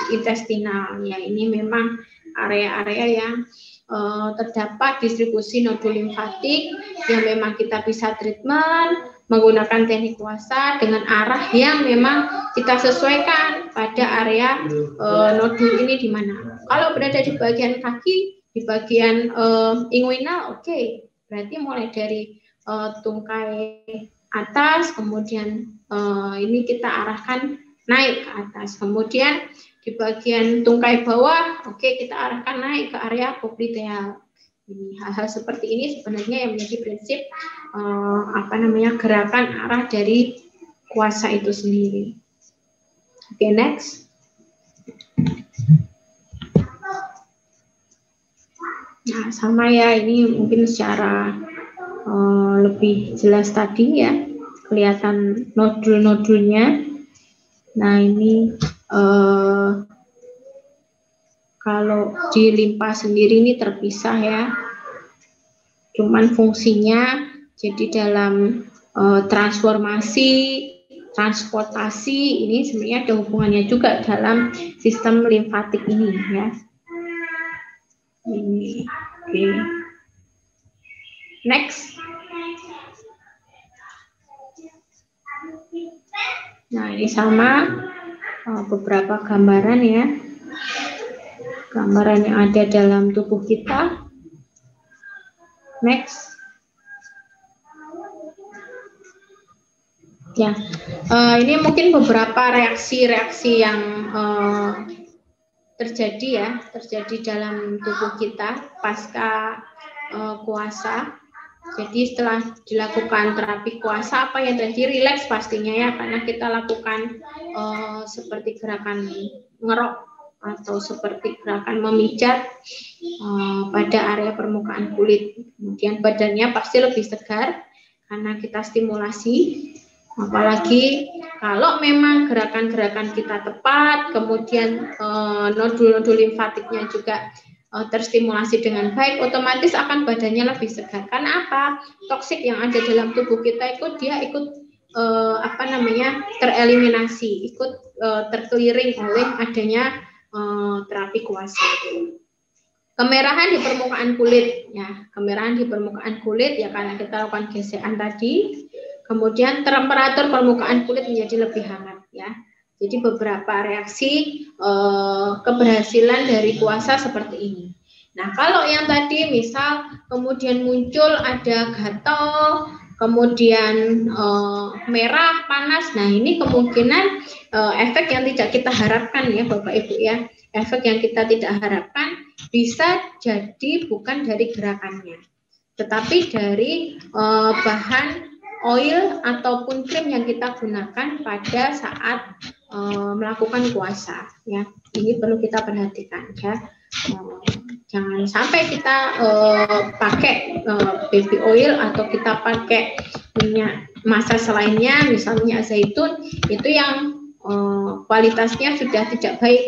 intestinal. Ya, ini memang area-area yang terdapat distribusi nodul limfatik yang memang kita bisa treatment menggunakan teknik kuasa dengan arah yang memang kita sesuaikan pada area nodul ini di mana. Kalau berada di bagian kaki, di bagian inguinal, oke, berarti mulai dari tungkai atas, kemudian ini kita arahkan naik ke atas, kemudian di bagian tungkai bawah, oke, kita arahkan naik ke area popliteal. Ini hal-hal seperti ini sebenarnya yang menjadi prinsip apa namanya, gerakan arah dari kuasa itu sendiri. Oke, next. Nah, sama, ya, ini mungkin secara lebih jelas tadi, ya, kelihatan nodul-nodulnya. Nah, ini kalau di limpa sendiri ini terpisah, ya. Cuman fungsinya jadi dalam transformasi, transportasi ini sebenarnya ada hubungannya juga dalam sistem limfatik ini, ya. Ini, oke. Next. Nah, ini sama beberapa gambaran, ya. Gambaran yang ada dalam tubuh kita. Next. Ya, ini mungkin beberapa reaksi-reaksi yang terjadi dalam tubuh kita pasca kuasa. Jadi setelah dilakukan terapi kuasa, apa yang terjadi? Rileks pastinya ya, karena kita lakukan seperti gerakan ngerok atau seperti gerakan memijat pada area permukaan kulit. Kemudian badannya pasti lebih segar karena kita stimulasi. Apalagi kalau memang gerakan-gerakan kita tepat, kemudian nodul-nodul limfatiknya juga terstimulasi dengan baik, otomatis akan badannya lebih segar. Karena apa? Toksik yang ada dalam tubuh kita itu dia ikut tereliminasi, ikut terclearing oleh adanya terapi kuasa. Kemerahan di permukaan kulit, ya, kemerahan di permukaan kulit ya karena kita lakukan gesekan tadi. Kemudian temperatur permukaan kulit menjadi lebih hangat, ya. Jadi beberapa reaksi keberhasilan dari puasa seperti ini. Nah, kalau yang tadi misal kemudian muncul ada gatal, kemudian merah, panas, nah ini kemungkinan efek yang tidak kita harapkan ya Bapak Ibu ya. Efek yang kita tidak harapkan bisa jadi bukan dari gerakannya, tetapi dari bahan oil ataupun krim yang kita gunakan pada saat melakukan puasa ya. Ini perlu kita perhatikan ya. Jangan sampai kita pakai baby oil atau kita pakai minyak massage selainnya, misalnya zaitun, itu yang kualitasnya sudah tidak baik,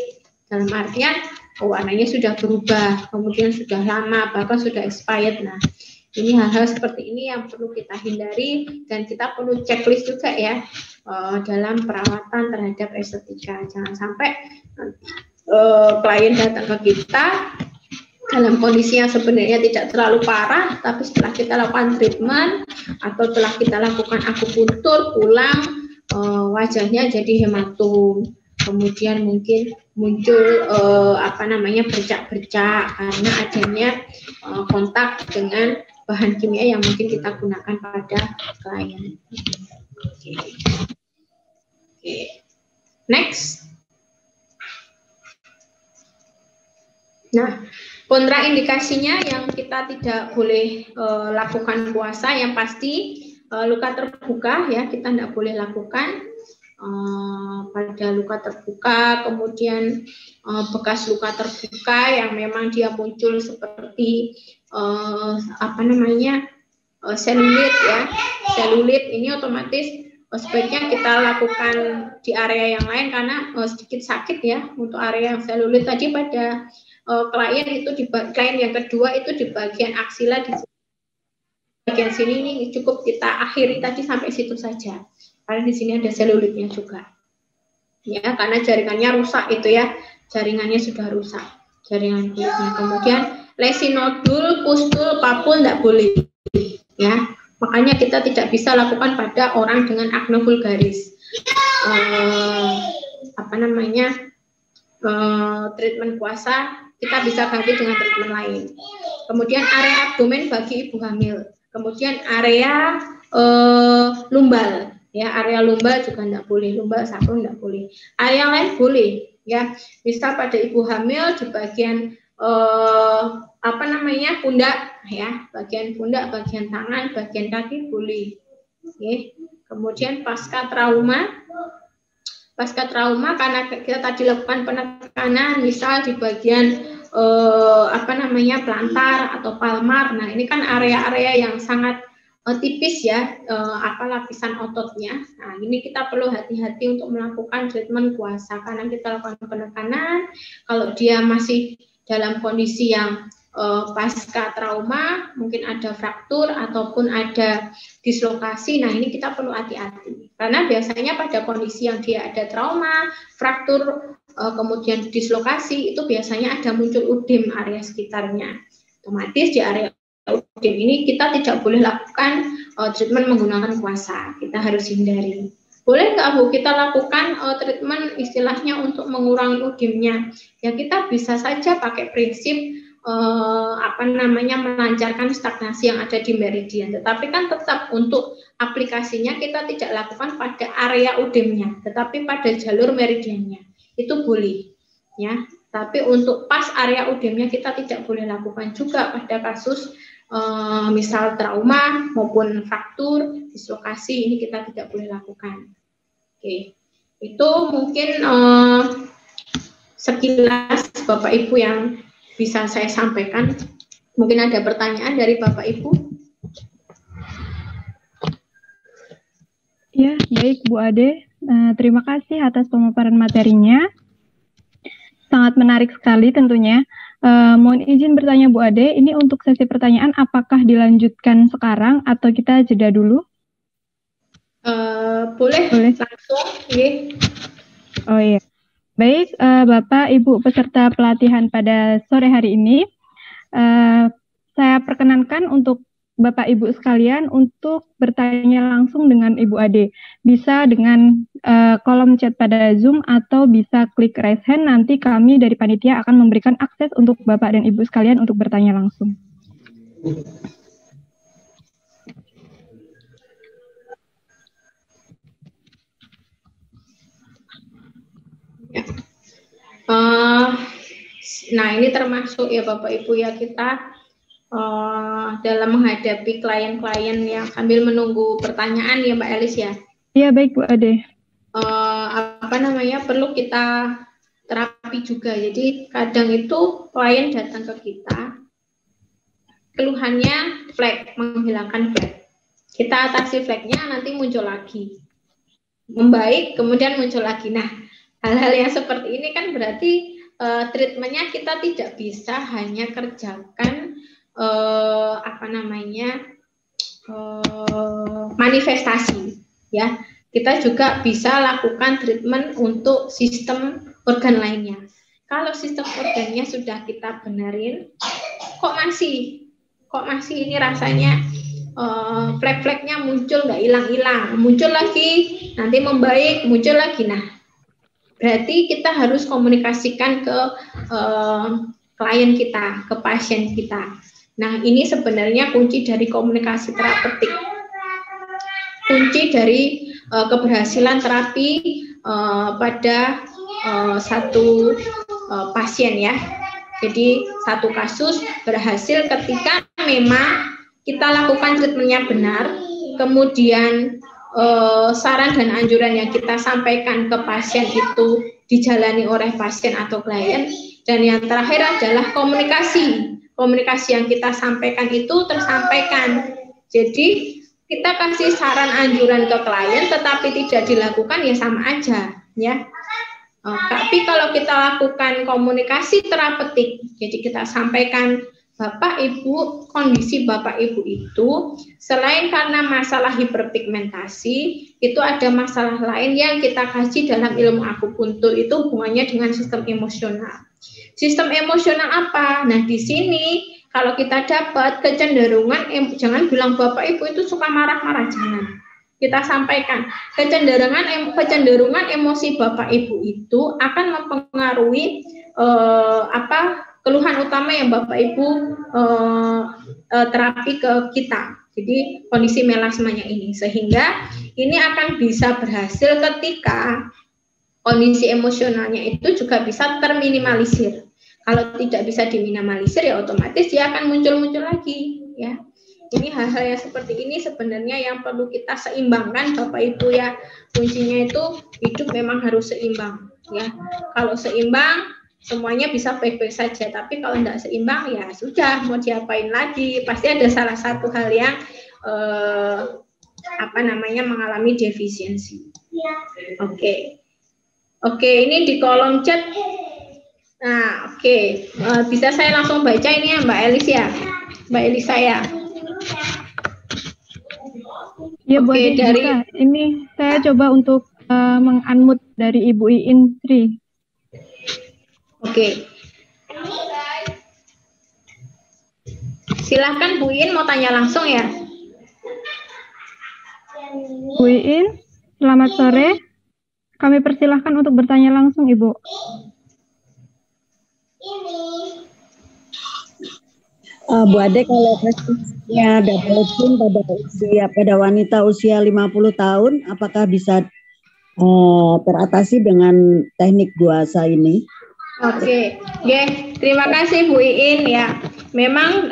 dalam artian warnanya sudah berubah, kemudian sudah lama, bahkan sudah expired. Nah, ini hal-hal seperti ini yang perlu kita hindari dan kita perlu checklist juga ya dalam perawatan terhadap estetika. Jangan sampai klien datang ke kita dalam kondisi yang sebenarnya tidak terlalu parah, tapi setelah kita lakukan treatment atau setelah kita lakukan akupuntur pulang wajahnya jadi hematom, kemudian mungkin muncul bercak-bercak karena adanya kontak dengan bahan kimia yang mungkin kita gunakan pada klien. Oke. Next. Nah, kontraindikasinya yang kita tidak boleh lakukan puasa, yang pasti luka terbuka ya, kita tidak boleh lakukan pada luka terbuka, kemudian bekas luka terbuka yang memang dia muncul seperti selulit ya, selulit ini otomatis sebaiknya kita lakukan di area yang lain karena sedikit sakit ya untuk area yang selulit tadi pada klien itu di klien yang kedua itu di bagian aksila, di bagian sini ini cukup kita akhiri tadi sampai situ saja karena di sini ada selulitnya juga ya, karena jaringannya rusak itu ya, jaringannya sudah rusak jaringan kulitnya. Kemudian lesi nodul, pustul, papul tidak boleh ya, makanya kita tidak bisa lakukan pada orang dengan akne vulgaris. Treatment puasa kita bisa ganti dengan treatment lain. Kemudian area abdomen bagi ibu hamil, kemudian area lumbal ya, area lumbal juga tidak boleh, lumbal satu tidak boleh, area lain boleh ya, misal pada ibu hamil di bagian pundak ya, bagian pundak, bagian tangan, bagian kaki boleh. Oke. Kemudian pasca trauma karena kita tadi lakukan penekanan misal di bagian plantar atau palmar. Nah, ini kan area-area yang sangat tipis ya, lapisan ototnya. Nah, ini kita perlu hati-hati untuk melakukan treatment puasa karena kita lakukan penekanan. Kalau dia masih dalam kondisi yang pasca trauma, mungkin ada fraktur ataupun ada dislokasi. Nah, ini kita perlu hati-hati karena biasanya pada kondisi yang dia ada trauma, fraktur, kemudian dislokasi, itu biasanya ada muncul udem area sekitarnya. Otomatis di area udem ini kita tidak boleh lakukan treatment menggunakan puasa, kita harus hindari. Boleh nggak Bu kita lakukan treatment istilahnya untuk mengurangi udemnya? Ya, kita bisa saja pakai prinsip melancarkan stagnasi yang ada di meridian, tetapi kan tetap untuk aplikasinya kita tidak lakukan pada area udemnya, tetapi pada jalur meridiannya itu boleh ya. Tapi untuk pas area ödemnya kita tidak boleh lakukan juga pada kasus misal trauma maupun fraktur, dislokasi, ini kita tidak boleh lakukan. Oke, itu mungkin sekilas Bapak Ibu yang bisa saya sampaikan. Mungkin ada pertanyaan dari Bapak Ibu? Ya, baik Bu Ade. Terima kasih atas pemaparan materinya. Sangat menarik sekali tentunya. Mohon izin bertanya Bu Ade, ini untuk sesi pertanyaan apakah dilanjutkan sekarang atau kita jeda dulu? Boleh langsung. Okay. Oh iya. Baik, Bapak, Ibu peserta pelatihan pada sore hari ini, saya perkenankan untuk Bapak Ibu sekalian untuk bertanya langsung dengan Ibu Ade. Bisa dengan kolom chat pada Zoom atau bisa klik raise hand, nanti kami dari panitia akan memberikan akses untuk Bapak dan Ibu sekalian untuk bertanya langsung. Ya. Nah, ini termasuk ya Bapak Ibu ya, kita dalam menghadapi klien-klien yang sambil menunggu pertanyaan ya Mbak Elis ya. Iya, baik Bu Ade. Perlu kita terapi juga. Jadi kadang itu klien datang ke kita, keluhannya flek, menghilangkan flek. Kita atasi fleknya, nanti muncul lagi, membaik, kemudian muncul lagi. Nah, hal-hal yang seperti ini kan berarti treatmentnya kita tidak bisa hanya kerjakan manifestasi, ya. Kita juga bisa lakukan treatment untuk sistem organ lainnya. Kalau sistem organnya sudah kita benerin, kok masih ini rasanya flek-fleknya muncul nggak hilang-hilang, muncul lagi, nanti membaik, muncul lagi. Nah, berarti kita harus komunikasikan ke klien kita, ke pasien kita. Nah, ini sebenarnya kunci dari komunikasi terapeutik, kunci dari keberhasilan terapi pada satu pasien ya. Jadi satu kasus berhasil ketika memang kita lakukan treatmentnya benar, kemudian saran dan anjuran yang kita sampaikan ke pasien itu dijalani oleh pasien atau klien, dan yang terakhir adalah komunikasi yang kita sampaikan itu tersampaikan. Jadi kita kasih saran anjuran ke klien tetapi tidak dilakukan ya sama aja ya. Tapi kalau kita lakukan komunikasi terapeutik, jadi kita sampaikan, Bapak Ibu, kondisi Bapak Ibu itu selain karena masalah hiperpigmentasi, itu ada masalah lain yang kita kaji dalam ilmu akupuntur, itu hubungannya dengan sistem emosional. Sistem emosional apa? Nah, di sini kalau kita dapat kecenderungan, jangan bilang Bapak Ibu itu suka marah-marah, jangan. Kita sampaikan kecenderungan emosi Bapak Ibu itu akan mempengaruhi keluhan utama yang Bapak Ibu terapi ke kita. Jadi kondisi melasmanya ini, sehingga ini akan bisa berhasil ketika kondisi emosionalnya itu juga bisa terminimalisir. Kalau tidak bisa diminimalisir ya otomatis dia akan muncul lagi ya. Ini hal-hal yang seperti ini sebenarnya yang perlu kita seimbangkan Bapak Ibu ya. Kuncinya itu hidup memang harus seimbang ya. Kalau seimbang semuanya bisa baik-baik saja, tapi kalau tidak seimbang ya sudah, mau diapain lagi, pasti ada salah satu hal yang mengalami defisiensi. Oke, ini di kolom chat. Nah, bisa saya langsung baca ini ya Mbak Elis ya, Mbak Elisa ya. Ya, Bu Ade, dari ini saya coba untuk meng-unmute dari Ibu Iin Sri. Oke. Silahkan Bu Iin mau tanya langsung ya. Bu Iin, selamat sore. Kami persilahkan untuk bertanya langsung, Ibu. Bu Ade, kalau kasusnya double chin pada wanita usia 50 tahun, apakah bisa teratasi dengan teknik guasa ini? Oke, terima kasih Bu Iin ya. Memang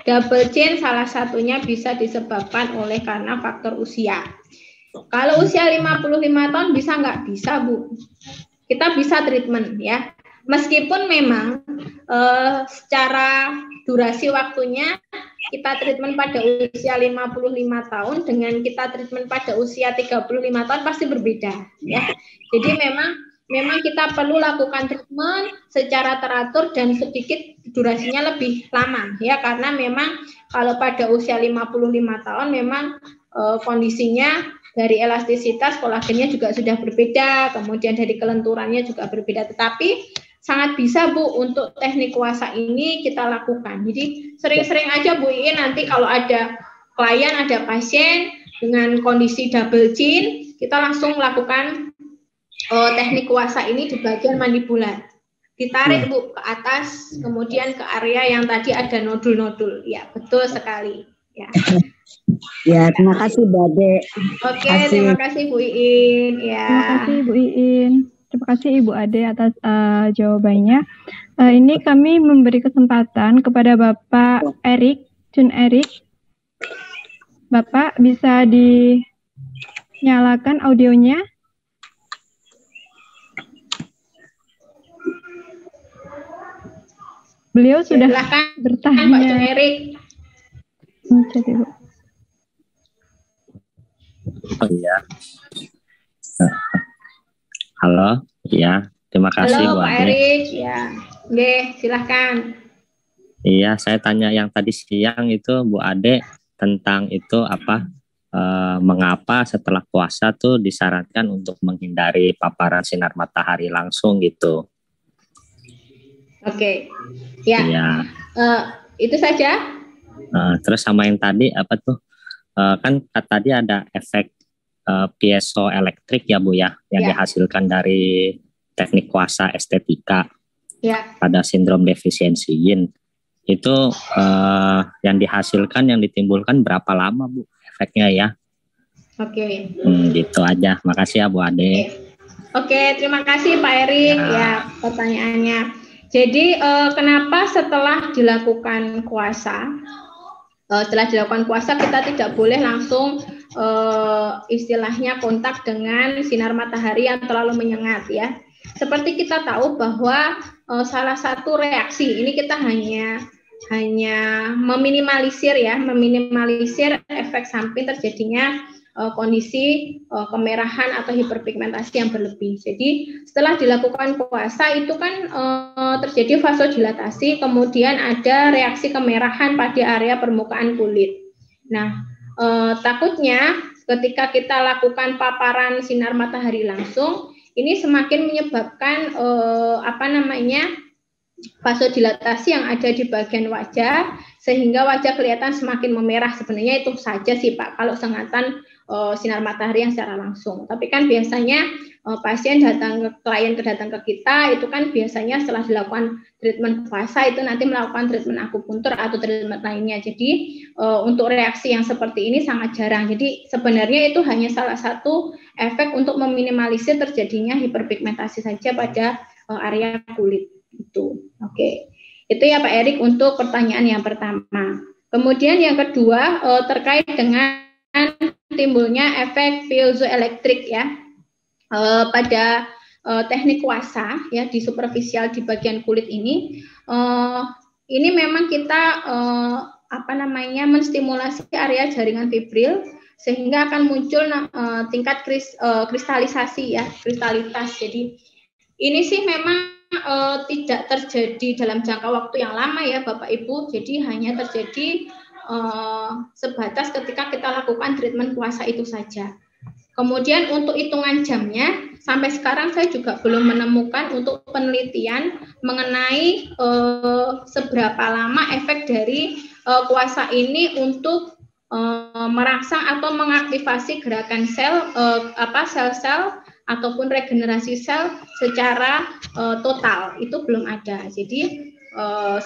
double chin salah satunya bisa disebabkan oleh karena faktor usia. Kalau usia 55 tahun bisa nggak? Bisa Bu. Kita bisa treatment ya. Meskipun memang secara durasi waktunya kita treatment pada usia 55 tahun dengan kita treatment pada usia 35 tahun pasti berbeda ya. Jadi memang kita perlu lakukan treatment secara teratur dan sedikit durasinya lebih lama ya, karena memang kalau pada usia 55 tahun memang kondisinya dari elastisitas kolagennya juga sudah berbeda, kemudian dari kelenturannya juga berbeda, tetapi sangat bisa Bu untuk teknik kuasa ini kita lakukan. Jadi sering-sering aja Bu Iin nanti kalau ada klien, ada pasien dengan kondisi double chin, kita langsung lakukan teknik kuasa ini di bagian mandibular. Ditarik Bu ke atas, kemudian ke area yang tadi ada nodul-nodul. Ya, betul sekali. Ya. Ya, terima kasih Bu Ade. Oke, terima kasih Bu Iin. Ya. Terima kasih Bu Iin. Terima kasih Ibu Ade atas jawabannya. Ini kami memberi kesempatan kepada Bapak Erik, Jun Erik. Bapak bisa dinyalakan audionya. Beliau sudah bertanya. Pak Jun Erik. Jadi, Bu. Oh iya. Halo, iya. Terima kasih Halo Bu Pak Ade. Erik, ya. Oke, silahkan. Iya, saya tanya yang tadi siang itu Bu Ade tentang itu apa? Mengapa setelah puasa tuh disarankan untuk menghindari paparan sinar matahari langsung gitu? Oke, ya. Iya. Itu saja. Terus sama yang tadi apa tuh? Kan tadi ada efek piezoelektrik ya Bu ya, yang dihasilkan dari teknik kuasa estetika pada sindrom defisiensi yin. Itu yang dihasilkan, yang ditimbulkan berapa lama Bu efeknya ya? Oke. Gitu aja. Makasih ya Bu Ade. Oke, terima kasih Pak Erik ya pertanyaannya. Jadi kenapa setelah dilakukan puasa? Setelah dilakukan puasa kita tidak boleh langsung istilahnya kontak dengan sinar matahari yang terlalu menyengat ya. Seperti kita tahu bahwa salah satu reaksi ini kita hanya meminimalisir efek samping terjadinya kondisi kemerahan atau hiperpigmentasi yang berlebih. Jadi setelah dilakukan puasa itu kan terjadi vasodilatasi, kemudian ada reaksi kemerahan pada area permukaan kulit. Nah, takutnya ketika kita lakukan paparan sinar matahari langsung, ini semakin menyebabkan vasodilatasi yang ada di bagian wajah, sehingga wajah kelihatan semakin memerah. Sebenarnya itu saja sih Pak, kalau sengatan sinar matahari yang secara langsung. Tapi kan biasanya pasien klien datang ke kita itu kan biasanya setelah dilakukan treatment puasa itu nanti melakukan treatment akupuntur atau treatment lainnya. Jadi untuk reaksi yang seperti ini sangat jarang. Jadi sebenarnya itu hanya salah satu efek untuk meminimalisir terjadinya hiperpigmentasi saja pada area kulit itu. Oke. Itu ya Pak Erik untuk pertanyaan yang pertama. Kemudian yang kedua terkait dengan timbulnya efek piezoelektrik ya pada teknik kuasa ya di superficial di bagian kulit ini. Ini memang kita menstimulasi area jaringan fibril sehingga akan muncul tingkat kristalisasi ya, kristalitas. Jadi ini sih memang tidak terjadi dalam jangka waktu yang lama ya Bapak Ibu. Jadi hanya terjadi sebatas ketika kita lakukan treatment puasa itu saja. Kemudian untuk hitungan jamnya, sampai sekarang saya juga belum menemukan untuk penelitian mengenai seberapa lama efek dari kuasa ini untuk merangsang atau mengaktifasi gerakan sel-sel ataupun regenerasi sel secara total. Itu belum ada. Jadi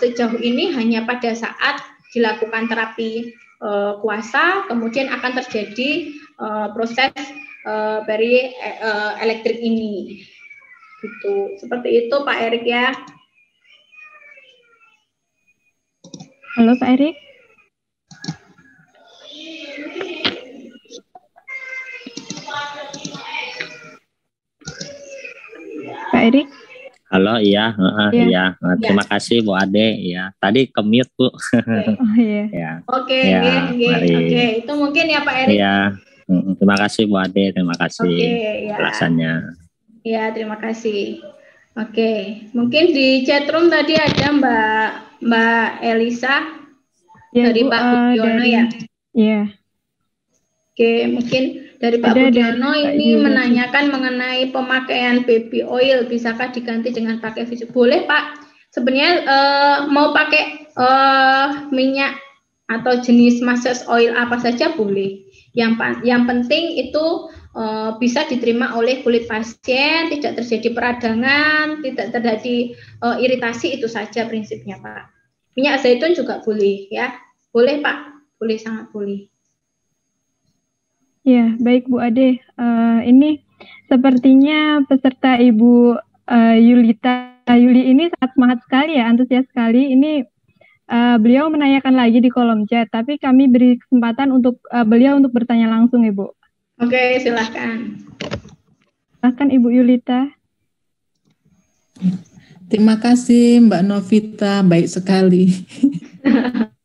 sejauh ini hanya pada saat dilakukan terapi kuasa, kemudian akan terjadi proses elektrik ini. Gitu. Seperti itu Pak Erik ya. Halo Pak Erik. Pak Erik. Halo, iya, Iya. terima kasih Bu Ade, ya. Tadi ke-mute Bu. Oh iya. Ya. Oke, Ya, mari. oke, itu mungkin ya Pak Erik. Iya, terima kasih Bu Ade, terima kasih Oke, ya. penjelasannya. Ya, terima kasih. Oke, mungkin di chatroom tadi ada Mbak Elisa Ya, dari Bu, Pak Budiono ya. Iya. Oke, mungkin dari Pak Ada Budiono dari Pak ini Yuli. menanyakan mengenai pemakaian baby oil, bisakah diganti dengan pakai fisik? Boleh Pak. Sebenarnya mau pakai minyak atau jenis massage oil apa saja boleh. Yang penting itu bisa diterima oleh kulit pasien, tidak terjadi peradangan, tidak terjadi iritasi, itu saja prinsipnya Pak. Minyak zaitun juga boleh ya. Boleh Pak, boleh, sangat boleh. Ya, baik Bu Ade. Ini sepertinya peserta Ibu Yuli ini sangat semangat sekali ya, antusias sekali. Ini beliau menanyakan lagi di kolom chat, tapi kami beri kesempatan untuk beliau untuk bertanya langsung, Ibu. Oke, silahkan. Silahkan Ibu Yulita. Terima kasih Mbak Novita, baik sekali.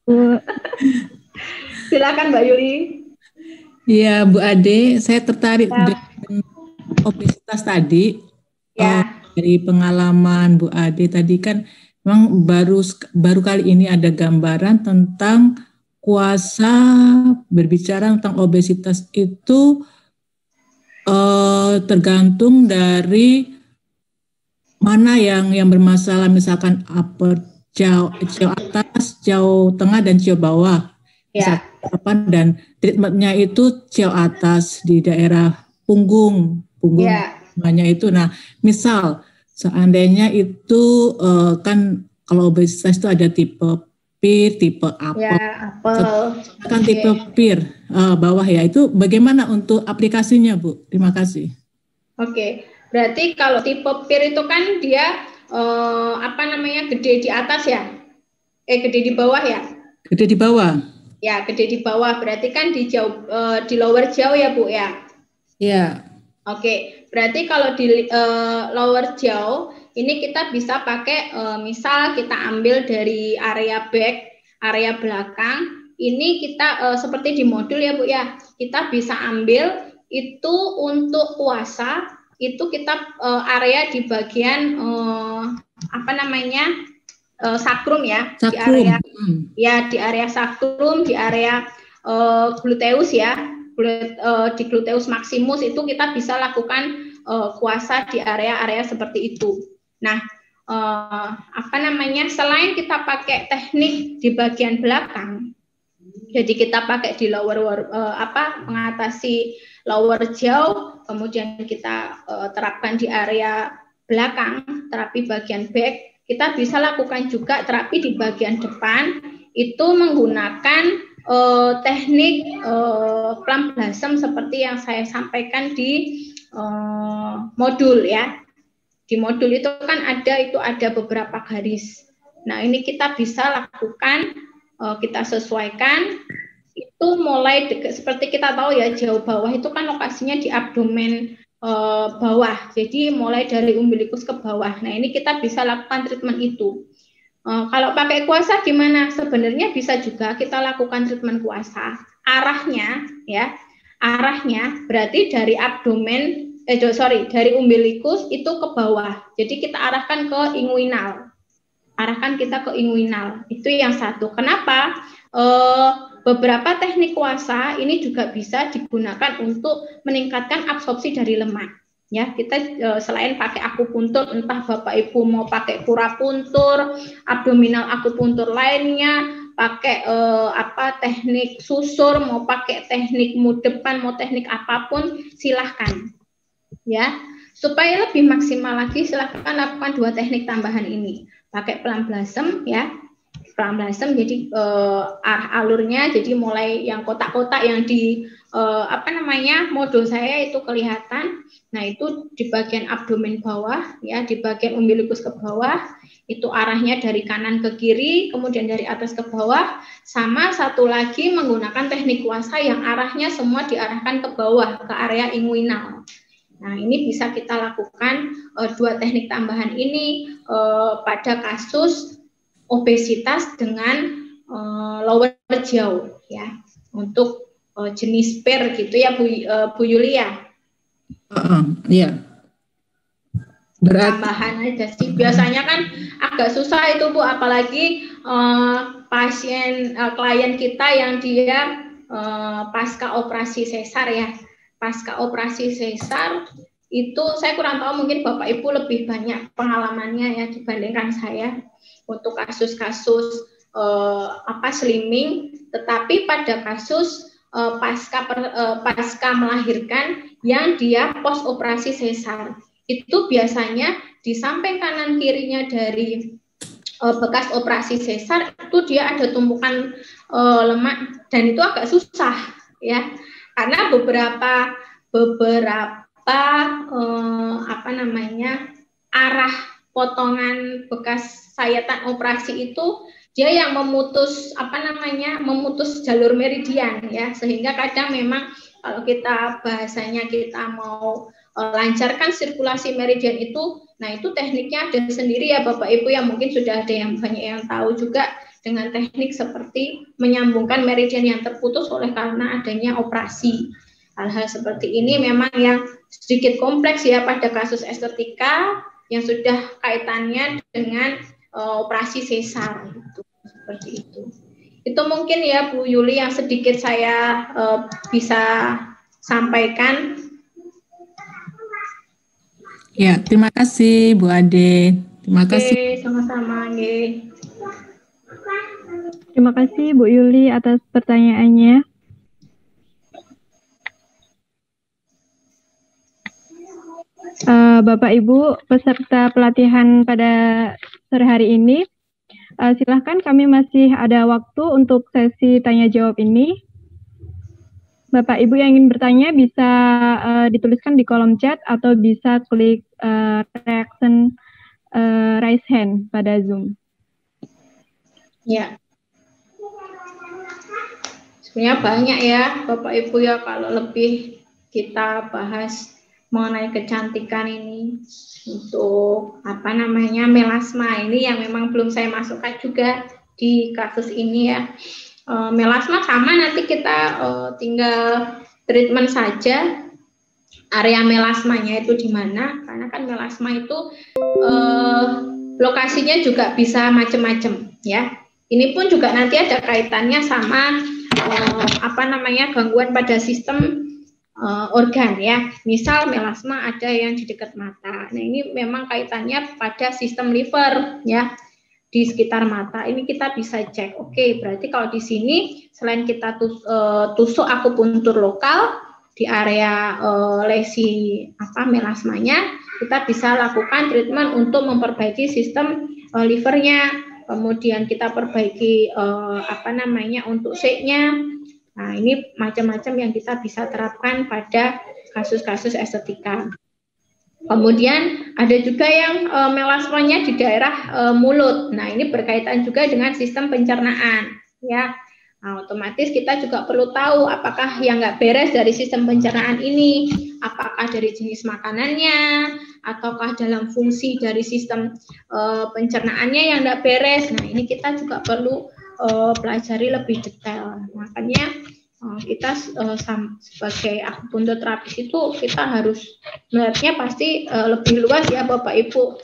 Bu. Silakan Mbak Yuli. Iya Bu Ade, saya tertarik dengan obesitas tadi. Ya. Dari pengalaman Bu Ade tadi kan memang baru kali ini ada gambaran tentang kuasa berbicara tentang obesitas itu tergantung dari mana yang bermasalah, misalkan upper jauh atas, jauh tengah, dan jauh bawah. Ya. Dan treatmentnya itu jauh atas di daerah punggung Ya. namanya itu. Nah, misal seandainya itu kan kalau obesitas itu ada tipe PIR, tipe apel. Ya, apel. Kan tipe PIR bawah ya. Itu bagaimana untuk aplikasinya, Bu? Terima kasih. Oke. Berarti kalau tipe PIR itu kan dia gede di atas ya? Gede di bawah ya? Gede di bawah. Ya, gede di bawah. Berarti kan di lower jaw ya, Bu ya? Iya. Oke, berarti kalau di lower jaw ini kita bisa pakai misal kita ambil dari area back, area belakang. Ini kita seperti di modul ya Bu ya. Kita bisa ambil itu untuk kuasa, itu kita area di bagian sakrum ya, sakrum. di area sakrum, di area gluteus ya. Di gluteus maximus itu kita bisa lakukan kuasa di area-area seperti itu. Nah, selain kita pakai teknik di bagian belakang, jadi kita pakai di mengatasi lower jaw, kemudian kita terapkan di area belakang, terapi bagian back, kita bisa lakukan juga terapi di bagian depan, itu menggunakan teknik plum blossom seperti yang saya sampaikan di modul ya. Di modul itu kan ada beberapa garis. Nah, ini kita bisa lakukan, kita sesuaikan itu mulai seperti kita tahu ya, jauh bawah itu kan lokasinya di abdomen bawah. Jadi mulai dari umbilikus ke bawah. Nah, ini kita bisa lakukan treatment itu. Kalau pakai kuasa gimana? Sebenarnya bisa juga kita lakukan treatment kuasa. Arahnya berarti dari dari umbilikus itu ke bawah. Jadi kita arahkan ke inguinal. Itu yang satu. Kenapa? Beberapa teknik kuasa ini juga bisa digunakan untuk meningkatkan absorpsi dari lemak. Ya, kita selain pakai akupuntur, entah Bapak Ibu mau pakai purapuntur, abdominal akupuntur lainnya, pakai teknik susur, mau pakai teknik mud depan, mau teknik apapun, silahkan. Ya, supaya lebih maksimal lagi, silahkan lakukan 2 teknik tambahan ini. Pakai plum blossom ya. blasem, jadi alurnya jadi mulai yang kotak-kotak yang di modul saya itu kelihatan. Nah, itu di bagian abdomen bawah ya, di bagian umbilikus ke bawah, itu arahnya dari kanan ke kiri, kemudian dari atas ke bawah, sama satu lagi menggunakan teknik kuasa yang arahnya semua diarahkan ke bawah, ke area inguinal. Nah, ini bisa kita lakukan dua teknik tambahan ini pada kasus obesitas dengan lower jaw ya, untuk jenis pair gitu ya Bu Yulia. Iya. Tambahan aja sih. Biasanya kan agak susah itu Bu, apalagi pasien klien kita yang dia pasca operasi sesar ya. Pasca operasi sesar itu saya kurang tahu, mungkin Bapak Ibu lebih banyak pengalamannya ya dibandingkan saya untuk kasus-kasus slimming, tetapi pada kasus pasca melahirkan yang dia post operasi sesar, itu biasanya di samping kanan kirinya dari bekas operasi sesar itu dia ada tumpukan lemak, dan itu agak susah ya, karena beberapa arah potongan bekas sayatan operasi itu dia yang memutus jalur meridian ya, sehingga kadang memang kalau kita bahasanya kita mau lancarkan sirkulasi meridian itu, nah itu tekniknya ada sendiri ya Bapak Ibu, yang mungkin sudah ada yang banyak yang tahu juga dengan teknik seperti menyambungkan meridian yang terputus oleh karena adanya operasi. Hal-hal seperti ini memang yang sedikit kompleks ya pada kasus estetika yang sudah kaitannya dengan operasi sesar gitu, seperti itu. Itu mungkin ya Bu Yuli yang sedikit saya bisa sampaikan. Ya, terima kasih Bu Ade. Terima kasih. Sama-sama. Terima kasih Bu Yuli atas pertanyaannya. Bapak Ibu peserta pelatihan pada sore hari ini, silahkan, kami masih ada waktu untuk sesi tanya jawab ini. Bapak Ibu yang ingin bertanya bisa dituliskan di kolom chat atau bisa klik reaction raise hand pada Zoom. Ya. Sebenarnya banyak ya Bapak Ibu ya, kalau lebih kita bahas mengenai kecantikan ini untuk melasma ini yang memang belum saya masukkan juga di kasus ini ya. Melasma sama, nanti kita tinggal treatment saja area melasmanya itu di mana, karena kan melasma itu lokasinya juga bisa macam-macam ya. Ini pun juga nanti ada kaitannya sama gangguan pada sistem organ ya. Misal melasma ada yang di dekat mata. Nah, ini memang kaitannya pada sistem liver ya, di sekitar mata. Ini kita bisa cek. Oke, berarti kalau di sini selain kita tusuk akupuntur lokal di area lesi melasmanya, kita bisa lakukan treatment untuk memperbaiki sistem livernya. Kemudian kita perbaiki untuk C-nya. Nah, ini macam-macam yang kita bisa terapkan pada kasus-kasus estetika. Kemudian ada juga yang melasmanya di daerah mulut. Nah, ini berkaitan juga dengan sistem pencernaan, ya. Nah, otomatis kita juga perlu tahu apakah yang nggak beres dari sistem pencernaan ini, apakah dari jenis makanannya, ataukah dalam fungsi dari sistem pencernaannya yang nggak beres. Nah, ini kita juga perlu pelajari lebih detail. Makanya kita sebagai akupuntur terapis itu kita harus melihatnya pasti lebih luas ya Bapak Ibu.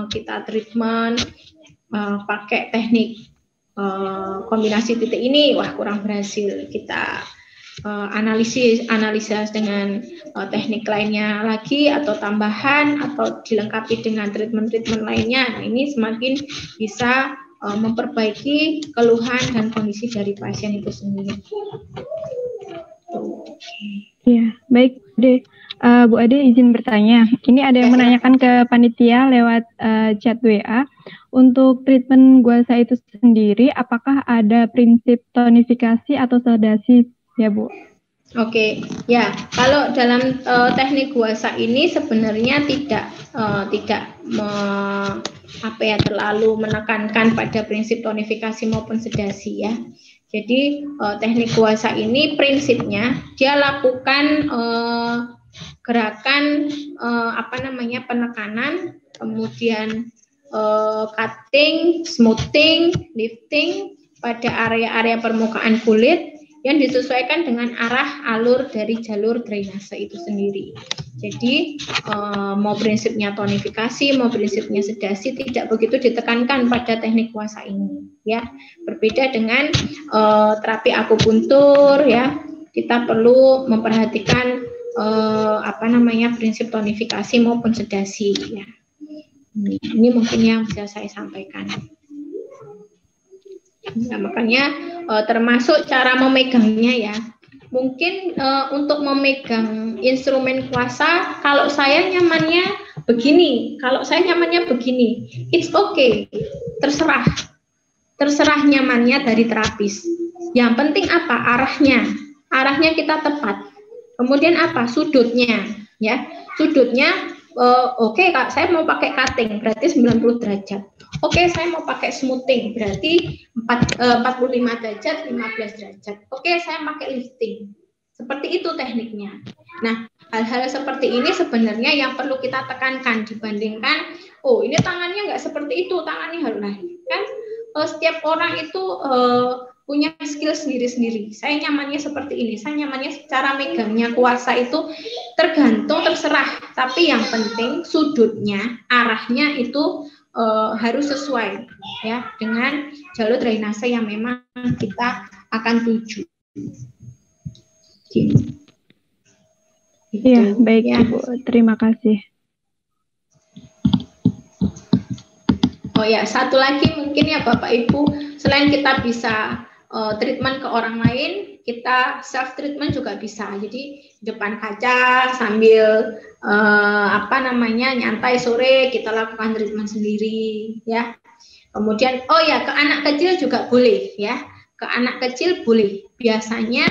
Kita treatment pakai teknik kombinasi titik ini, wah kurang berhasil, kita analisa dengan teknik lainnya lagi atau tambahan atau dilengkapi dengan treatment lainnya. Nah, ini semakin bisa memperbaiki keluhan dan kondisi dari pasien itu sendiri. Ya, baik, De. Bu Ade izin bertanya. Ini ada yang menanyakan ke panitia lewat chat WA. Untuk treatment guasa itu sendiri, apakah ada prinsip tonifikasi atau sedasi ya Bu? Oke, ya kalau dalam teknik guasa ini sebenarnya tidak terlalu menekankan pada prinsip tonifikasi maupun sedasi ya. Jadi teknik guasa ini prinsipnya dia lakukan gerakan penekanan, kemudian cutting, smoothing, lifting pada area-area permukaan kulit yang disesuaikan dengan arah alur dari jalur drainase itu sendiri. Jadi mau prinsipnya tonifikasi, mau prinsipnya sedasi tidak begitu ditekankan pada teknik guasa ini, ya. Berbeda dengan terapi akupuntur, ya. Kita perlu memperhatikan prinsip tonifikasi maupun sedasi, ya. Ini mungkin yang bisa saya sampaikan. Nah, makanya termasuk cara memegangnya ya. Mungkin untuk memegang instrumen kuasa, kalau saya nyamannya begini, kalau saya nyamannya begini, it's okay, terserah nyamannya dari terapis. Yang penting apa? Arahnya kita tepat. Kemudian apa? Sudutnya, ya. Sudutnya oke, Kak, saya mau pakai cutting, berarti 90 derajat. Oke, saya mau pakai smoothing, berarti 45 derajat, 15 derajat. Oke, saya pakai lifting. Seperti itu tekniknya. Nah, hal-hal seperti ini sebenarnya yang perlu kita tekankan dibandingkan, oh ini tangannya nggak seperti itu, tangannya harus lari. Kan setiap orang itu punya skill sendiri-sendiri. Saya nyamannya seperti ini, saya nyamannya cara megangnya kuasa itu terserah. Tapi yang penting sudutnya, arahnya itu harus sesuai ya dengan jalur drainase yang memang kita akan tuju. Gitu. Iya, baik ya. Ibu, terima kasih. Oh ya, satu lagi mungkin ya Bapak Ibu, selain kita bisa treatment ke orang lain, kita self treatment juga bisa. Jadi depan kaca sambil nyantai sore kita lakukan treatment sendiri ya. Kemudian ke anak kecil juga boleh ya. Ke anak kecil boleh. Biasanya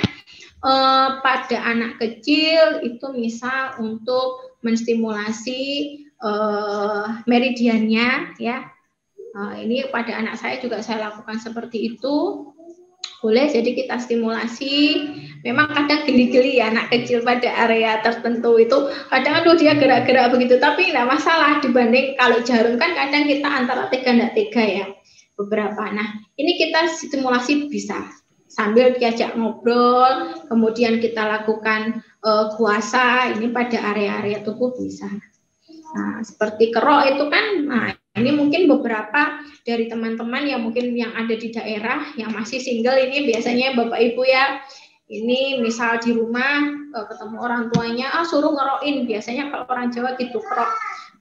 pada anak kecil itu misal untuk menstimulasi meridiannya ya. Ini pada anak saya juga saya lakukan seperti itu. Boleh, jadi kita stimulasi. Memang kadang geli-geli ya anak kecil pada area tertentu itu. Kadang dia gerak-gerak begitu, tapi tidak masalah dibanding kalau jarum kan kadang kita antara tega tidak tega ya beberapa. Nah, ini kita stimulasi bisa sambil diajak ngobrol, kemudian kita lakukan kuasa ini pada area-area tubuh bisa. Nah, seperti kerok itu kan, ini mungkin beberapa dari teman-teman yang mungkin yang ada di daerah yang masih single ini biasanya Bapak Ibu ya, ini misal di rumah ketemu orang tuanya, suruh ngerokin, biasanya kalau orang Jawa gitu kerok.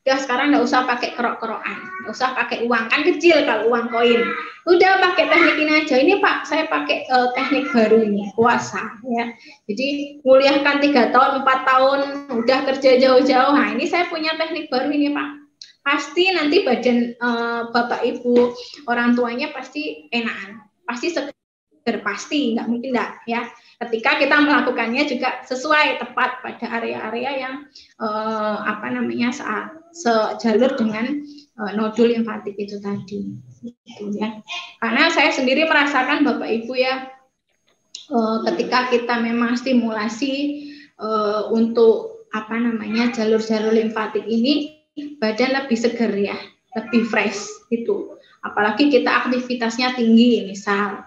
Udah sekarang nggak usah pakai kerok-kerokan, nggak usah pakai uang, kan kecil kalau uang koin. Udah pakai teknik ini aja. Ini Pak, saya pakai teknik baru ini, kuasa ya. Jadi kuliahkan 3 tahun, 4 tahun, udah kerja jauh-jauh. Nah, ini saya punya teknik baru ini Pak. Pasti nanti badan Bapak Ibu orang tuanya pasti enakan, pasti seger, pasti nggak mungkin enggak ya. Ketika kita melakukannya juga sesuai tepat pada area-area yang sejalur dengan nodul limfatik itu tadi, gitu ya. Karena saya sendiri merasakan Bapak Ibu ya, ketika kita memang stimulasi untuk jalur-jalur limfatik ini, badan lebih seger ya, lebih fresh gitu. Apalagi kita aktivitasnya tinggi misal,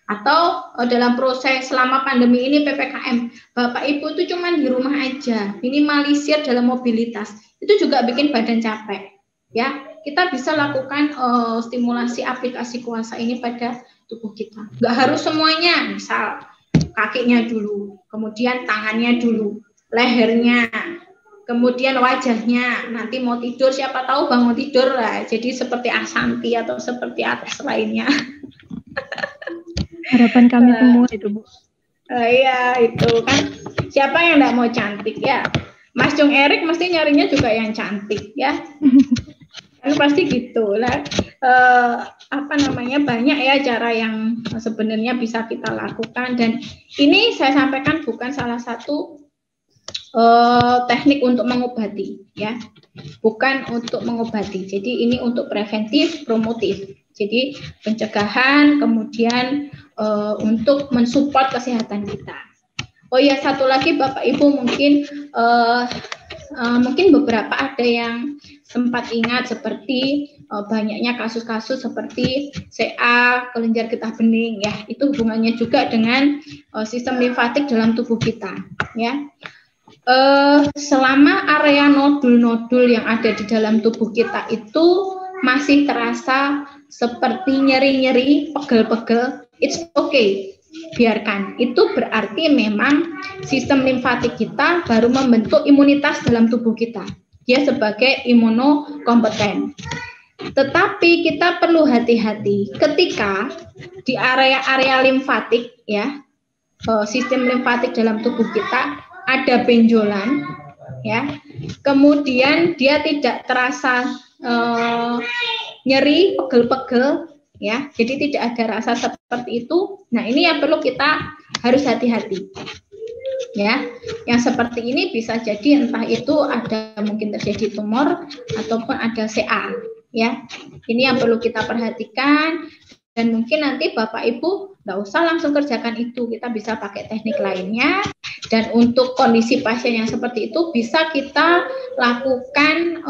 atau dalam proses selama pandemi ini PPKM, Bapak Ibu itu cuma di rumah aja, minimalisir dalam mobilitas, itu juga bikin badan capek ya. Kita bisa lakukan stimulasi aplikasi kuasa ini pada tubuh kita. Nggak harus semuanya, misal kakinya dulu, kemudian tangannya dulu, lehernya, kemudian wajahnya. Nanti mau tidur, siapa tahu bangun tidur lah, jadi seperti Asanti atau seperti artis lainnya. Harapan kami semua itu Bu. Iya itu kan, siapa yang nggak mau cantik ya. Mas Jung Erik mesti nyarinya juga yang cantik ya. Kan pasti gitu lah. Apa namanya, banyak ya cara yang sebenarnya bisa kita lakukan, dan ini saya sampaikan bukan salah satu teknik untuk mengobati ya, bukan untuk mengobati. Jadi ini untuk preventif, promotif. Jadi pencegahan, kemudian untuk mensupport kesehatan kita. Oh ya, satu lagi Bapak Ibu, mungkin beberapa ada yang sempat ingat seperti banyaknya kasus-kasus seperti CA, kelenjar getah bening ya, itu hubungannya juga dengan sistem limfatik dalam tubuh kita ya. Selama area nodul-nodul yang ada di dalam tubuh kita itu masih terasa seperti nyeri-nyeri, pegel-pegel, it's okay, biarkan. Itu berarti memang sistem limfatik kita baru membentuk imunitas dalam tubuh kita. Dia sebagai imunokompeten. Tetapi kita perlu hati-hati ketika di area-area limfatik ya, sistem limfatik dalam tubuh kita ada benjolan ya. Kemudian dia tidak terasa nyeri, pegel-pegel ya. Jadi tidak ada rasa seperti itu. Nah, ini yang perlu kita harus hati-hati. Ya, yang seperti ini bisa jadi entah itu ada mungkin terjadi tumor ataupun ada CA ya. Ini yang perlu kita perhatikan, dan mungkin nanti Bapak Ibu nggak usah langsung kerjakan itu, kita bisa pakai teknik lainnya. Dan untuk kondisi pasien yang seperti itu bisa kita lakukan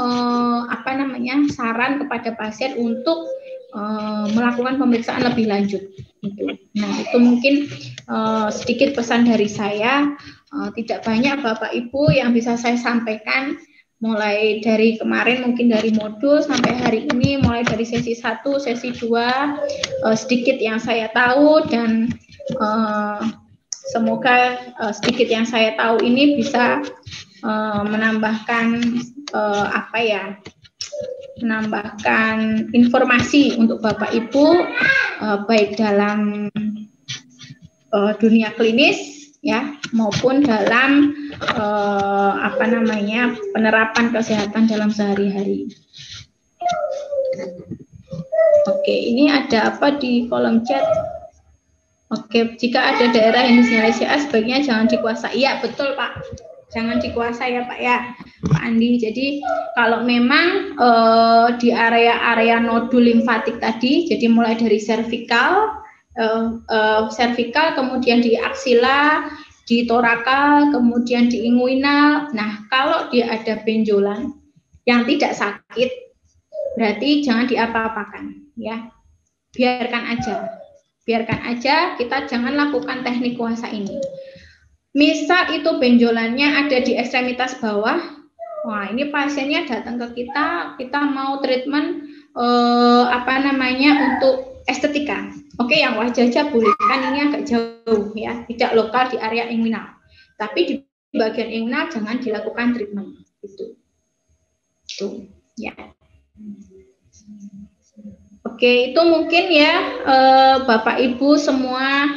saran kepada pasien untuk melakukan pemeriksaan lebih lanjut. Nah, itu mungkin sedikit pesan dari saya. Tidak banyak Bapak Ibu yang bisa saya sampaikan, mulai dari kemarin mungkin dari modul sampai hari ini, mulai dari sesi 1, sesi 2, sedikit yang saya tahu, dan semoga sedikit yang saya tahu ini bisa menambahkan menambahkan informasi untuk Bapak Ibu, baik dalam dunia klinis ya, maupun dalam penerapan kesehatan dalam sehari-hari. Oke, ini ada apa di kolom chat? Oke, jika ada daerah yang disinyalir CA sebaiknya jangan dikuasai. Iya, betul Pak. Jangan dikuasai ya Pak ya, Pak Andi. Jadi kalau memang di area-area nodul limfatik tadi, jadi mulai dari servikal, kemudian di aksila, di torakal, kemudian di inguinal. Nah, kalau dia ada benjolan yang tidak sakit, berarti jangan diapa-apakan ya. Biarkan aja, kita jangan lakukan teknik kuasa ini. Misal itu benjolannya ada di ekstremitas bawah, wah ini pasiennya datang ke kita mau treatment untuk estetika. Oke, yang wajah aja boleh, kan ini agak jauh ya, tidak lokal di area inguinal. Tapi di bagian inguinal jangan dilakukan treatment itu. Tuh, ya. Oke, itu mungkin ya Bapak Ibu semua